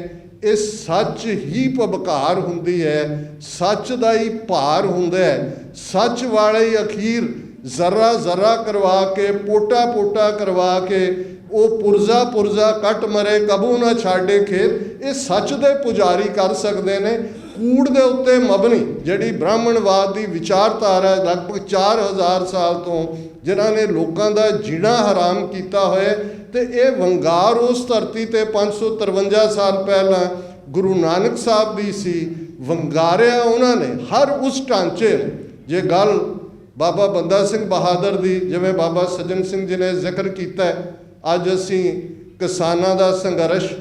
ये सच ही पबकार हुंदी है, सच का ही भार हुंदा है। सच वाले ही अखीर जरा जरा करवा के पोटा पोटा करवा के वो पुरजा पुरजा कट मरे कबू ना छाड़े खेत। ये सच दे पुजारी कर सकते हैं। कूड़ दे उत्ते मबनी जिहड़ी ब्राह्मणवाद की विचारधारा है लगभग 4000 साल तो जिन्हां ने लोगों का जीना हराम किया होया। तो ये वंगार उस धरती ते 553 साल पहला गुरु नानक साहब दी सी ਵੰਗਾਰਿਆ ਉਹਨਾਂ ਨੇ ਹਰ ਉਸ ਢਾਂਚੇ ਨੂੰ। ਜੇ ਗੱਲ ਬਾਬਾ ਬੰਦਾ ਸਿੰਘ ਬਹਾਦਰ ਦੀ, ਜਿਵੇਂ ਬਾਬਾ ਸੱਜਣ ਸਿੰਘ ਜੀ ਨੇ ਜ਼ਿਕਰ ਕੀਤਾ, ਅੱਜ ਅਸੀਂ ਕਿਸਾਨਾਂ ਦਾ ਸੰਘਰਸ਼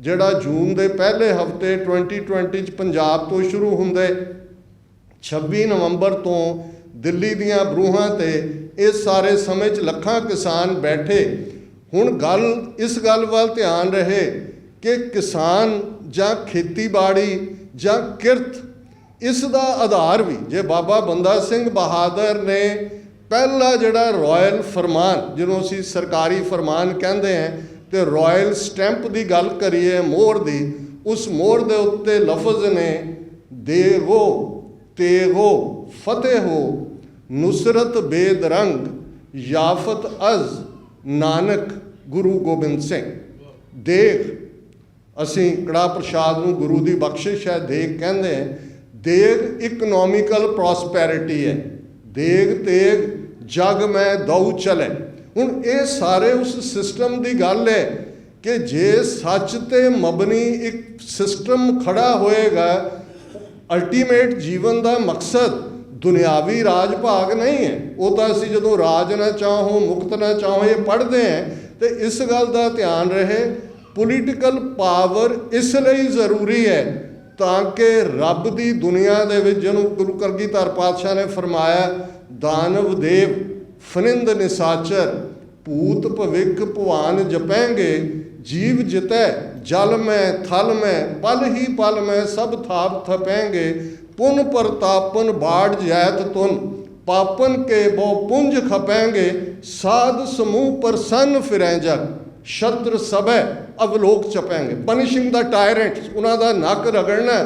ਜਿਹੜਾ ਜੂਨ ਦੇ ਪਹਿਲੇ ਹਫ਼ਤੇ 2020 'ਚ ਪੰਜਾਬ ਤੋਂ ਸ਼ੁਰੂ ਹੁੰਦੇ, 26 ਨਵੰਬਰ ਤੋਂ ਦਿੱਲੀ ਦੀਆਂ ਬਰੂਹਾਂ 'ਤੇ ਇਸ ਸਾਰੇ ਸਮੇਂ 'ਚ ਲੱਖਾਂ ਕਿਸਾਨ ਬੈਠੇ। ਹੁਣ ਗੱਲ ਇਸ ਗੱਲ ਵੱਲ ਧਿਆਨ ਰਹੇ ਕਿ ਕਿਸਾਨ ਜਾਂ ਖੇਤੀਬਾੜੀ ਜਾਂ ਕਿਰਤ, ਇਸ ਦਾ ਆਧਾਰ ਵੀ, ਜੇ ਬਾਬਾ ਬੰਦਾ ਸਿੰਘ ਬਹਾਦਰ ਨੇ ਪਹਿਲਾ ਜਿਹੜਾ ਰਾਇਲ ਫਰਮਾਨ, ਜਿਹਨੂੰ ਅਸੀਂ ਸਰਕਾਰੀ ਫਰਮਾਨ ਕਹਿੰਦੇ ਹਾਂ, ਤੇ ਰਾਇਲ ਸਟੈਂਪ ਦੀ ਗੱਲ ਕਰੀਏ, ਮੋਹਰ ਦੀ, ਉਸ ਮੋਹਰ ਦੇ ਉੱਤੇ ਲਫ਼ਜ਼ ਨੇ ਦੇਗੋ ਤੇਗੋ ਫਤਿਹ ਹੋ ਨੁਸਰਤ ਬੇਦਰੰਗ ਯਾਫਤ ਅਜ਼ ਨਾਨਕ ਗੁਰੂ ਗੋਬਿੰਦ ਸਿੰਘ। ਦੇਗ, ਅਸੀਂ ਕੜਾ ਪ੍ਰਸ਼ਾਦ ਨੂੰ ਗੁਰੂ ਦੀ ਬਖਸ਼ਿਸ਼ ਹੈ, ਦੇਗ ਕਹਿੰਦੇ ਹਾਂ। ਦੇਗ ਇਕਨੋਮਿਕਲ ਪ੍ਰੋਸਪੈਰਿਟੀ ਹੈ। ਦੇਗ ਤੇਗ ਜਗ ਮੈਂ ਦਊ ਚਲੇ। ਹੁਣ ਇਹ ਸਾਰੇ ਉਸ ਸਿਸਟਮ ਦੀ ਗੱਲ ਹੈ ਕਿ ਜੇ ਸੱਚ ਤੇ ਮਬਨੀ ਇੱਕ ਸਿਸਟਮ ਖੜਾ ਹੋਏਗਾ, ਅਲਟੀਮੇਟ ਜੀਵਨ ਦਾ ਮਕਸਦ ਦੁਨਿਆਵੀ ਰਾਜ ਭਾਗ ਨਹੀਂ ਹੈ। ਉਹ ਤਾਂ ਅਸੀਂ ਜਦੋਂ ਰਾਜ ਨਾ ਚਾਹੋ ਮੁਕਤ ਨਾ ਚਾਹੋ ਇਹ ਪੜ੍ਹਦੇ ਹਾਂ। ਤੇ ਇਸ ਗੱਲ ਦਾ ਧਿਆਨ ਰਹੇ, ਪੋਲੀਟੀਕਲ ਪਾਵਰ ਇਸ ਲਈ ਜ਼ਰੂਰੀ ਹੈ ਤਾਂ ਕਿ ਰੱਬ ਦੀ ਦੁਨੀਆ ਦੇ ਵਿੱਚ, ਜਿਹਨੂੰ ਗੁਰੂ ਕਲਗੀਧਰ ਪਾਤਸ਼ਾਹ ਨੇ ਫਰਮਾਇਆ, ਦਾਨਵ ਦੇਵ ਫਨਿੰਦ ਨਿਸਾਚਰ ਭੂਤ ਭਵਿੱਖ ਭਵਾਨ ਜਪੈਂਗੇ ਜੀਵ ਜਿਤੈ ਜਲ ਮੈਂ ਥਲ ਮੈਂ ਪਲ ਹੀ ਪਲ ਮੈਂ ਸਭ ਥਾਪ ਥਪੈਂਗੇ ਪੁਨ ਪ੍ਰਤਾਪਨ ਬਾੜ ਜੈਤ ਤੁਨ ਪਾਪਨ ਕੇ ਬਹੁ ਪੁੰਜ ਖਪੈਂਗੇ ਸਾਧ ਸਮੂਹ ਪ੍ਰਸੰਨ ਫਿਰੈ ਜਗ ਸ਼ਤਰ ਸਭੈ ਅਵਲੋਕ ਚਪੈਂਗੇ। ਪਨਿਸ਼ਿੰਗ ਦਾ ਟਾਇਰੈਂਟ, ਉਹਨਾਂ ਦਾ ਨੱਕ ਰਗੜਨਾ।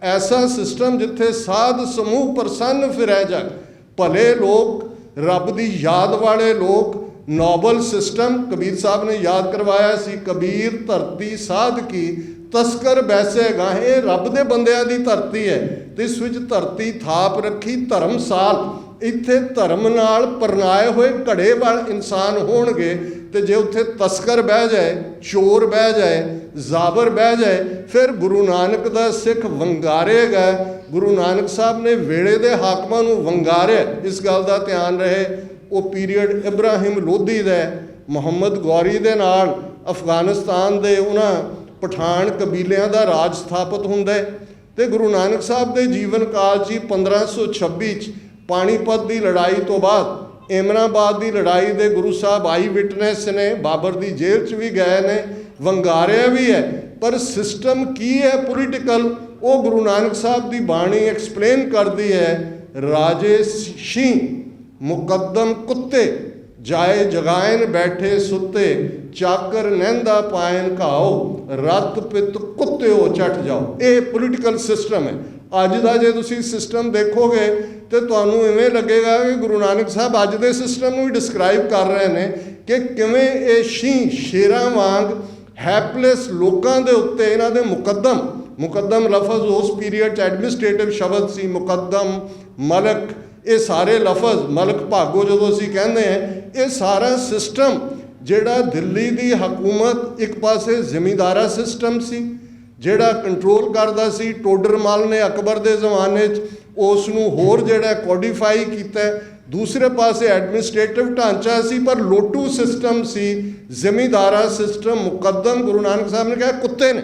ਐਸਾ ਸਿਸਟਮ ਜਿੱਥੇ ਸਾਧ ਸਮੂਹ ਪ੍ਰਸੰਨ ਫਿਰੈ ਜਗ, ਭਲੇ ਲੋਕ, ਰੱਬ ਦੀ ਯਾਦ ਵਾਲੇ ਲੋਕ, ਨੋਬਲ ਸਿਸਟਮ। ਕਬੀਰ ਸਾਹਿਬ ਨੇ ਯਾਦ ਕਰਵਾਇਆ ਸੀ, ਕਬੀਰ ਧਰਤੀ ਸਾਧ ਕੀ ਤਸਕਰ ਬੈਸੇ ਗਾਹੇ। ਰੱਬ ਦੇ ਬੰਦਿਆਂ ਦੀ ਧਰਤੀ ਹੈ ਤੇ ਇਸ ਵਿੱਚ ਧਰਤੀ ਥਾਪ ਰੱਖੀ ਧਰਮਸਾਲ। ਇੱਥੇ ਧਰਮ ਨਾਲ ਪਰਨਾਏ ਹੋਏ ਘੜੇ ਵਾਲ ਇਨਸਾਨ ਹੋਣਗੇ। ਤੇ ਜੇ ਉੱਥੇ ਤਸਕਰ ਬਹਿ ਜਾਏ, ਚੋਰ ਬਹਿ ਜਾਏ, ਜ਼ਾਬਰ ਬਹਿ ਜਾਏ, ਫਿਰ ਗੁਰੂ ਨਾਨਕ ਦਾ ਸਿੱਖ ਵੰਗਾਰੇਗਾ। ਗੁਰੂ ਨਾਨਕ ਸਾਹਿਬ ਨੇ ਵੇਲੇ ਦੇ ਹਾਕਮਾਂ ਨੂੰ ਵੰਗਾਰਿਆ। ਇਸ ਗੱਲ ਦਾ ਧਿਆਨ ਰਹੇ। ਉਹ ਪੀਰੀਅਡ ਇਬਰਾਹਿਮ ਲੋਧੀ ਦਾ, ਮੁਹੰਮਦ ਗੌਰੀ ਦੇ ਨਾਲ ਅਫਗਾਨਿਸਤਾਨ ਦੇ ਉਹਨਾਂ ਪਠਾਨ ਕਬੀਲਿਆਂ ਦਾ ਰਾਜ ਸਥਾਪਿਤ ਹੁੰਦਾ ਹੈ। ਤੇ ਗੁਰੂ ਨਾਨਕ ਸਾਹਿਬ ਦੇ ਜੀਵਨ ਕਾਲ 'ਚ 1526 'ਚ ਪਾਣੀਪਤ ਦੀ ਲੜਾਈ ਤੋਂ ਬਾਅਦ ਏਮਨਾਬਾਦ ਦੀ ਲੜਾਈ ਦੇ ਗੁਰੂ ਸਾਹਿਬ ਆਈ ਵਿਟਨੈਸ ਨੇ, ਬਾਬਰ ਦੀ ਜੇਲ੍ਹ 'ਚ ਵੀ ਗਏ ਨੇ, ਵੰਗਾਰਿਆ ਵੀ ਹੈ। ਪਰ ਸਿਸਟਮ ਕੀ ਹੈ ਪੋਲੀਟੀਕਲ, ਉਹ ਗੁਰੂ ਨਾਨਕ ਸਾਹਿਬ ਦੀ ਬਾਣੀ ਐਕਸਪਲੇਨ ਕਰਦੀ ਹੈ। ਰਾਜੇ ਸ਼ੀ ਮੁਕੱਦਮ ਕੁੱਤੇ ਜਾਏ ਜਗਾਇਨ ਬੈਠੇ ਸੁੱਤੇ ਚਾਕਰ ਨਹਿੰਦਾ ਪਾਇਨ ਘਾਓ ਰੱਤ ਪਿੱਤ ਕੁੱਤਿਓ ਚੱਟ ਜਾਓ। ਇਹ ਪੋਲੀਟੀਕਲ ਸਿਸਟਮ ਹੈ। ਅੱਜ ਦਾ ਜੇ ਤੁਸੀਂ ਸਿਸਟਮ ਦੇਖੋਗੇ ਤੇ ਤੁਹਾਨੂੰ ਇਵੇਂ ਲੱਗੇਗਾ ਕਿ ਗੁਰੂ ਨਾਨਕ ਸਾਹਿਬ ਅੱਜ ਦੇ ਸਿਸਟਮ ਨੂੰ ਵੀ ਡਿਸਕ੍ਰਾਈਬ ਕਰ ਰਹੇ ਨੇ ਕਿ ਕਿਵੇਂ ਇਹ ਸ਼ੇਰਾਂ ਵਾਂਗ ਹੈਪਲੈਸ ਲੋਕਾਂ ਦੇ ਉੱਤੇ ਇਹਨਾਂ ਦੇ ਮੁਕੱਦਮ ਲਫ਼ਜ਼ ਉਸ ਪੀਰੀਅਡ 'ਚ ਐਡਮਿਨਿਸਟ੍ਰੇਟਿਵ ਸ਼ਬਦ ਸੀ। ਮੁਕੱਦਮ, ਮਲਕ, ਇਹ ਸਾਰੇ ਲਫ਼ਜ਼, ਮਲਕ ਭਾਗੋ ਜਦੋਂ ਅਸੀਂ ਕਹਿੰਦੇ ਹਾਂ, ਇਹ ਸਾਰਾ ਸਿਸਟਮ ਜਿਹੜਾ ਦਿੱਲੀ ਦੀ ਹਕੂਮਤ ਇੱਕ ਪਾਸੇ ਜ਼ਿਮੀਂਦਾਰਾ ਸਿਸਟਮ ਸੀ ਜਿਹੜਾ ਕੰਟਰੋਲ ਕਰਦਾ ਸੀ। ਟੋਡਰ ਮੱਲ ਨੇ ਅਕਬਰ ਦੇ ਜ਼ਮਾਨੇ 'ਚ ਉਸ ਨੂੰ ਹੋਰ ਜਿਹੜਾ ਕੋਡੀਫਾਈ ਕੀਤਾ। ਦੂਸਰੇ ਪਾਸੇ ਐਡਮਿਨਿਸਟ੍ਰੇਟਿਵ ਢਾਂਚਾ ਸੀ ਪਰ ਲੋਟੂ ਸਿਸਟਮ ਸੀ, ਜ਼ਿਮੀਂਦਾਰਾ ਸਿਸਟਮ। ਮੁਕੱਦਮ ਗੁਰੂ ਨਾਨਕ ਸਾਹਿਬ ਨੇ ਕਿਹਾ ਕੁੱਤੇ ਨੇ।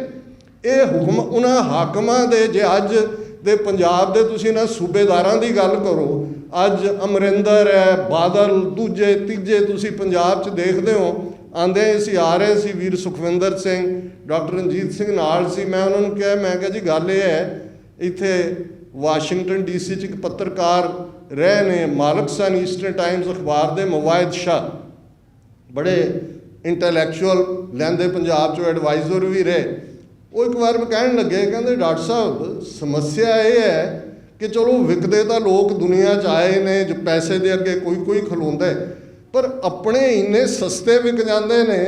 ਇਹ ਹੁਕਮ ਉਹਨਾਂ ਹਾਕਮਾਂ ਦੇ, ਜੇ ਅੱਜ ਦੇ ਪੰਜਾਬ ਦੇ ਤੁਸੀਂ ਨਾ ਸੂਬੇਦਾਰਾਂ ਦੀ ਗੱਲ ਕਰੋ, ਅੱਜ ਅਮਰਿੰਦਰ ਹੈ, ਬਾਦਲ, ਦੂਜੇ ਤੀਜੇ ਤੁਸੀਂ ਪੰਜਾਬ 'ਚ ਦੇਖਦੇ ਹੋ। ਆਉਂਦੇ ਅਸੀਂ ਆ ਰਹੇ ਸੀ, ਵੀਰ ਸੁਖਵਿੰਦਰ ਸਿੰਘ, ਡਾਕਟਰ ਰਣਜੀਤ ਸਿੰਘ ਨਾਲ ਸੀ। ਮੈਂ ਉਹਨਾਂ ਨੂੰ ਕਿਹਾ, ਮੈਂ ਕਿਹਾ ਜੀ ਗੱਲ ਇਹ ਹੈ, ਇੱਥੇ ਵਾਸ਼ਿੰਗਟਨ DC 'ਚ ਇੱਕ ਪੱਤਰਕਾਰ ਰਹੇ ਨੇ, ਮਾਲਕ ਸਨ ਈਸਟਰਨ ਟਾਈਮਸ ਅਖਬਾਰ ਦੇ, ਮਵਾਇਦ ਸ਼ਾਹ, ਬੜੇ ਇੰਟੈਲੈਕਚੁਅਲ, ਲੈਂਦੇ ਪੰਜਾਬ 'ਚੋਂ ਐਡਵਾਈਜ਼ਰ ਵੀ ਰਹੇ। ਉਹ ਇੱਕ ਵਾਰ ਮੈਂ ਕਹਿਣ ਲੱਗੇ, ਕਹਿੰਦੇ ਡਾਕਟਰ ਸਾਹਿਬ ਸਮੱਸਿਆ ਇਹ ਹੈ ਕਿ ਚਲੋ ਵਿਕਦੇ ਤਾਂ ਲੋਕ ਦੁਨੀਆ 'ਚ ਆਏ ਨੇ, ਜੋ ਪੈਸੇ ਦੇ ਅੱਗੇ ਕੋਈ ਖਲੋਂਦਾ, ਪਰ ਆਪਣੇ ਇੰਨੇ ਸਸਤੇ ਵਿਕ ਜਾਂਦੇ ਨੇ,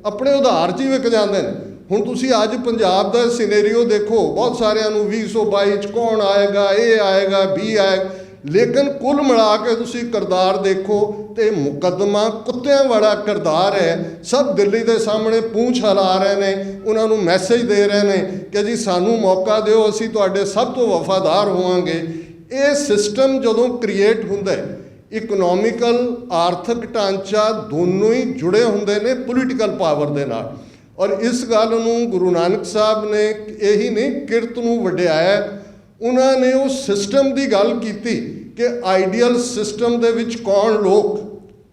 ਆਪਣੇ ਉਧਾਰ 'ਚ ਹੀ ਵਿਕ ਜਾਂਦੇ ਨੇ। ਹੁਣ ਤੁਸੀਂ ਅੱਜ ਪੰਜਾਬ ਦਾ ਸਿਨੈਰੀਓ ਦੇਖੋ, ਬਹੁਤ ਸਾਰਿਆਂ ਨੂੰ 2022 'ਚ ਕੌਣ ਆਏਗਾ, ਇਹ ਆਏਗਾ, ਵੀ ਆਏਗਾ। ਲੇਕਿਨ ਕੁੱਲ ਮਿਲਾ ਕੇ ਤੁਸੀਂ ਕਿਰਦਾਰ ਦੇਖੋ ਤੇ ਮੁਕੱਦਮਾ ਕੁੱਤਿਆਂ ਵਾਲਾ ਕਿਰਦਾਰ ਹੈ। ਸਭ ਦਿੱਲੀ ਦੇ ਸਾਹਮਣੇ ਪੂੰਛ ਹਿਲਾ ਰਹੇ ਨੇ, ਉਹਨਾਂ ਨੂੰ ਮੈਸੇਜ ਦੇ ਰਹੇ ਨੇ ਕਿ ਜੀ ਸਾਨੂੰ ਮੌਕਾ ਦਿਓ, ਅਸੀਂ ਤੁਹਾਡੇ ਸਭ ਤੋਂ ਵਫਾਦਾਰ ਹੋਵਾਂਗੇ। ਇਹ ਸਿਸਟਮ ਜਦੋਂ ਕ੍ਰੀਏਟ ਹੁੰਦਾ ਹੈ, ਇਕਨੋਮਿਕਲ ਆਰਥਿਕ ਢਾਂਚਾ ਦੋਨੋਂ ਹੀ ਜੁੜੇ ਹੁੰਦੇ ਨੇ ਪੋਲੀਟੀਕਲ ਪਾਵਰ ਦੇ ਨਾਲ। ਔਰ ਇਸ ਗੱਲ ਨੂੰ ਗੁਰੂ ਨਾਨਕ ਸਾਹਿਬ ਨੇ ਇਹੀ ਨਹੀਂ ਕਿਰਤ ਨੂੰ ਵਡਿਆਇਆ, ਉਹਨਾਂ ਨੇ ਉਹ ਸਿਸਟਮ ਦੀ ਗੱਲ ਕੀਤੀ ਕਿ ਆਈਡੀਅਲ ਸਿਸਟਮ ਦੇ ਵਿੱਚ ਕੌਣ ਲੋਕ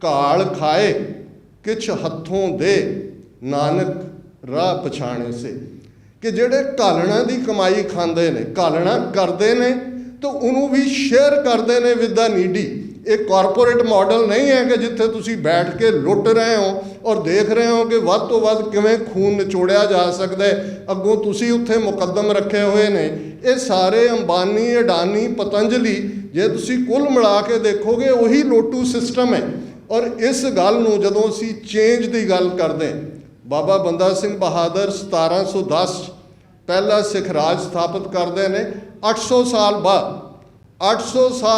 ਘਾਲ ਖਾਏ ਕਿਛ ਹੱਥੋਂ ਦੇ ਨਾਨਕ ਰਾਹ ਪਛਾਣੇ ਸੇ, ਕਿ ਜਿਹੜੇ ਘਾਲਣਾ ਦੀ ਕਮਾਈ ਖਾਂਦੇ ਨੇ, ਘਾਲਣਾ ਕਰਦੇ ਨੇ ਤਾਂ ਉਹਨੂੰ ਵੀ ਸ਼ੇਅਰ ਕਰਦੇ ਨੇ ਵਿਦ ਦਾ ਨੀਡੀ। ਇਹ ਕਾਰਪੋਰੇਟ ਮਾਡਲ ਨਹੀਂ ਹੈ ਕਿ ਜਿੱਥੇ ਤੁਸੀਂ ਬੈਠ ਕੇ ਲੁੱਟ ਰਹੇ ਹੋ ਔਰ ਦੇਖ ਰਹੇ ਹੋ ਕਿ ਵੱਧ ਤੋਂ ਵੱਧ ਕਿਵੇਂ ਖੂਨ ਨਿਚੋੜਿਆ ਜਾ ਸਕਦਾ ਹੈ, ਅੱਗੋਂ ਤੁਸੀਂ ਉੱਥੇ ਮੁਕੱਦਮ ਰੱਖੇ ਹੋਏ ਨੇ। ਇਹ ਸਾਰੇ ਅੰਬਾਨੀ, ਅਡਾਨੀ, ਪਤੰਜਲੀ ਜੇ ਤੁਸੀਂ ਕੁੱਲ ਮਿਲਾ ਕੇ ਦੇਖੋਗੇ ਉਹੀ ਲੋਟੂ ਸਿਸਟਮ ਹੈ। ਔਰ ਇਸ ਗੱਲ ਨੂੰ ਜਦੋਂ ਅਸੀਂ ਚੇਂਜ ਦੀ ਗੱਲ ਕਰਦੇ, ਬਾਬਾ ਬੰਦਾ ਸਿੰਘ ਬਹਾਦਰ 1710 ਪਹਿਲਾ ਸਿੱਖ ਰਾਜ ਸਥਾਪਿਤ ਕਰਦੇ ਨੇ। 800 ਸਾਲ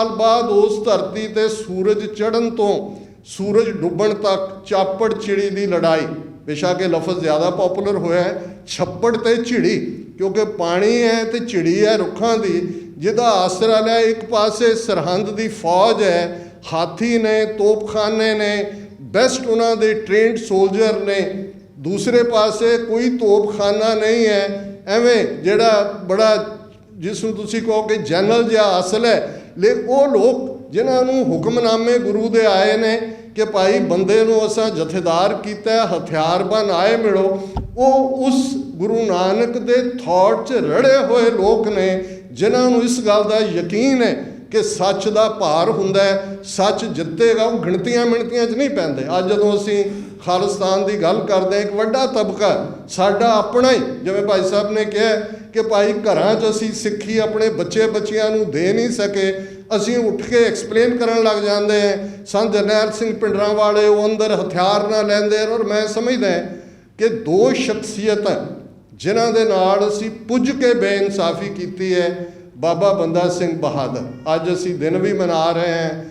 ਬਾਅਦ ਉਸ ਧਰਤੀ ਤੇ ਸੂਰਜ ਚੜ੍ਹਨ ਤੋਂ ਸੂਰਜ ਡੁੱਬਣ ਤੱਕ ਚਾਪੜ ਚਿੜੀ ਦੀ ਲੜਾਈ, ਬੇਸ਼ੱਕ ਇਹ ਲਫ਼ਜ਼ ਜ਼ਿਆਦਾ ਪਪੂਲਰ ਹੋਇਆ ਹੈ, ਛੱਪੜ ਤੇ ਚਿੜੀ, ਕਿਉਂਕਿ ਪਾਣੀ ਹੈ ਤੇ ਚਿੜੀ ਹੈ ਰੁੱਖਾਂ ਦੀ, ਜਿਹਦਾ ਆਸਰਾ ਲਿਆ। ਇੱਕ ਪਾਸੇ ਸਰਹੰਦ ਦੀ ਫੌਜ ਹੈ, ਹਾਥੀ ਨੇ, ਤੋਪਖਾਨੇ ਨੇ, ਬੈਸਟ ਉਹਨਾਂ ਦੇ ਟ੍ਰੇਨਡ ਸੋਲਜਰ ਨੇ। ਦੂਸਰੇ ਪਾਸੇ ਕੋਈ ਤੋਪਖਾਨਾ ਨਹੀਂ ਹੈ, ਐਵੇਂ ਜਿਹੜਾ ਬੜਾ ਜਿਸ ਨੂੰ ਤੁਸੀਂ ਕਹੋ ਕਿ ਜਨਰਲ ਜਿਹਾ ਅਸਲ ਹੈ। ਉਹ ਲੋਕ ਜਿਨ੍ਹਾਂ ਨੂੰ ਹੁਕਮਨਾਮੇ ਗੁਰੂ ਦੇ ਆਏ ਨੇ ਕਿ ਭਾਈ ਬੰਦੇ ਨੂੰ ਅਸਾਂ ਜਥੇਦਾਰ ਕੀਤਾ, ਹਥਿਆਰਬੰਦ ਆਏ ਮਿਲੋ, ਉਹ ਉਸ ਗੁਰੂ ਨਾਨਕ ਦੇ ਥਾਟ 'ਚ ਰੜੇ ਹੋਏ ਲੋਕ ਨੇ ਜਿਨ੍ਹਾਂ ਨੂੰ ਇਸ ਗੱਲ ਦਾ ਯਕੀਨ ਹੈ ਕਿ ਸੱਚ ਦਾ ਭਾਰ ਹੁੰਦਾ ਹੈ, ਸੱਚ ਜਿੱਤੇਗਾ। ਉਹ ਗਿਣਤੀਆਂ ਮਿਣਤੀਆਂ 'ਚ ਨਹੀਂ ਪੈਂਦੇ। ਅੱਜ ਜਦੋਂ ਅਸੀਂ ਖਾਲਿਸਤਾਨ ਦੀ ਗੱਲ ਕਰਦੇ ਹਾਂ, ਇੱਕ ਵੱਡਾ ਤਬਕਾ ਸਾਡਾ ਆਪਣਾ ਹੀ, ਜਿਵੇਂ ਭਾਈ ਸਾਹਿਬ ਨੇ ਕਿਹਾ ਕਿ ਭਾਈ ਘਰਾਂ 'ਚ ਅਸੀਂ ਸਿੱਖੀ ਆਪਣੇ ਬੱਚਿਆਂ ਨੂੰ ਦੇ ਨਹੀਂ ਸਕੇ, ਅਸੀਂ ਉੱਠ ਕੇ ਐਕਸਪਲੇਨ ਕਰਨ ਲੱਗ ਜਾਂਦੇ ਹਾਂ। ਸੰਤ ਜਰਨੈਲ ਸਿੰਘ ਭਿੰਡਰਾਂਵਾਲੇ ਉਹ ਅੰਦਰ ਹਥਿਆਰ ਨਾ ਲੈਂਦੇ। ਔਰ ਮੈਂ ਸਮਝਦਾ ਕਿ ਦੋ ਸ਼ਖਸੀਅਤਾਂ ਜਿਨ੍ਹਾਂ ਦੇ ਨਾਲ ਅਸੀਂ ਪੁੱਜ ਕੇ ਬੇਇਨਸਾਫੀ ਕੀਤੀ ਹੈ, ਬਾਬਾ ਬੰਦਾ ਸਿੰਘ ਬਹਾਦਰ। ਅੱਜ ਅਸੀਂ ਦਿਨ ਵੀ ਮਨਾ ਰਹੇ ਹਾਂ,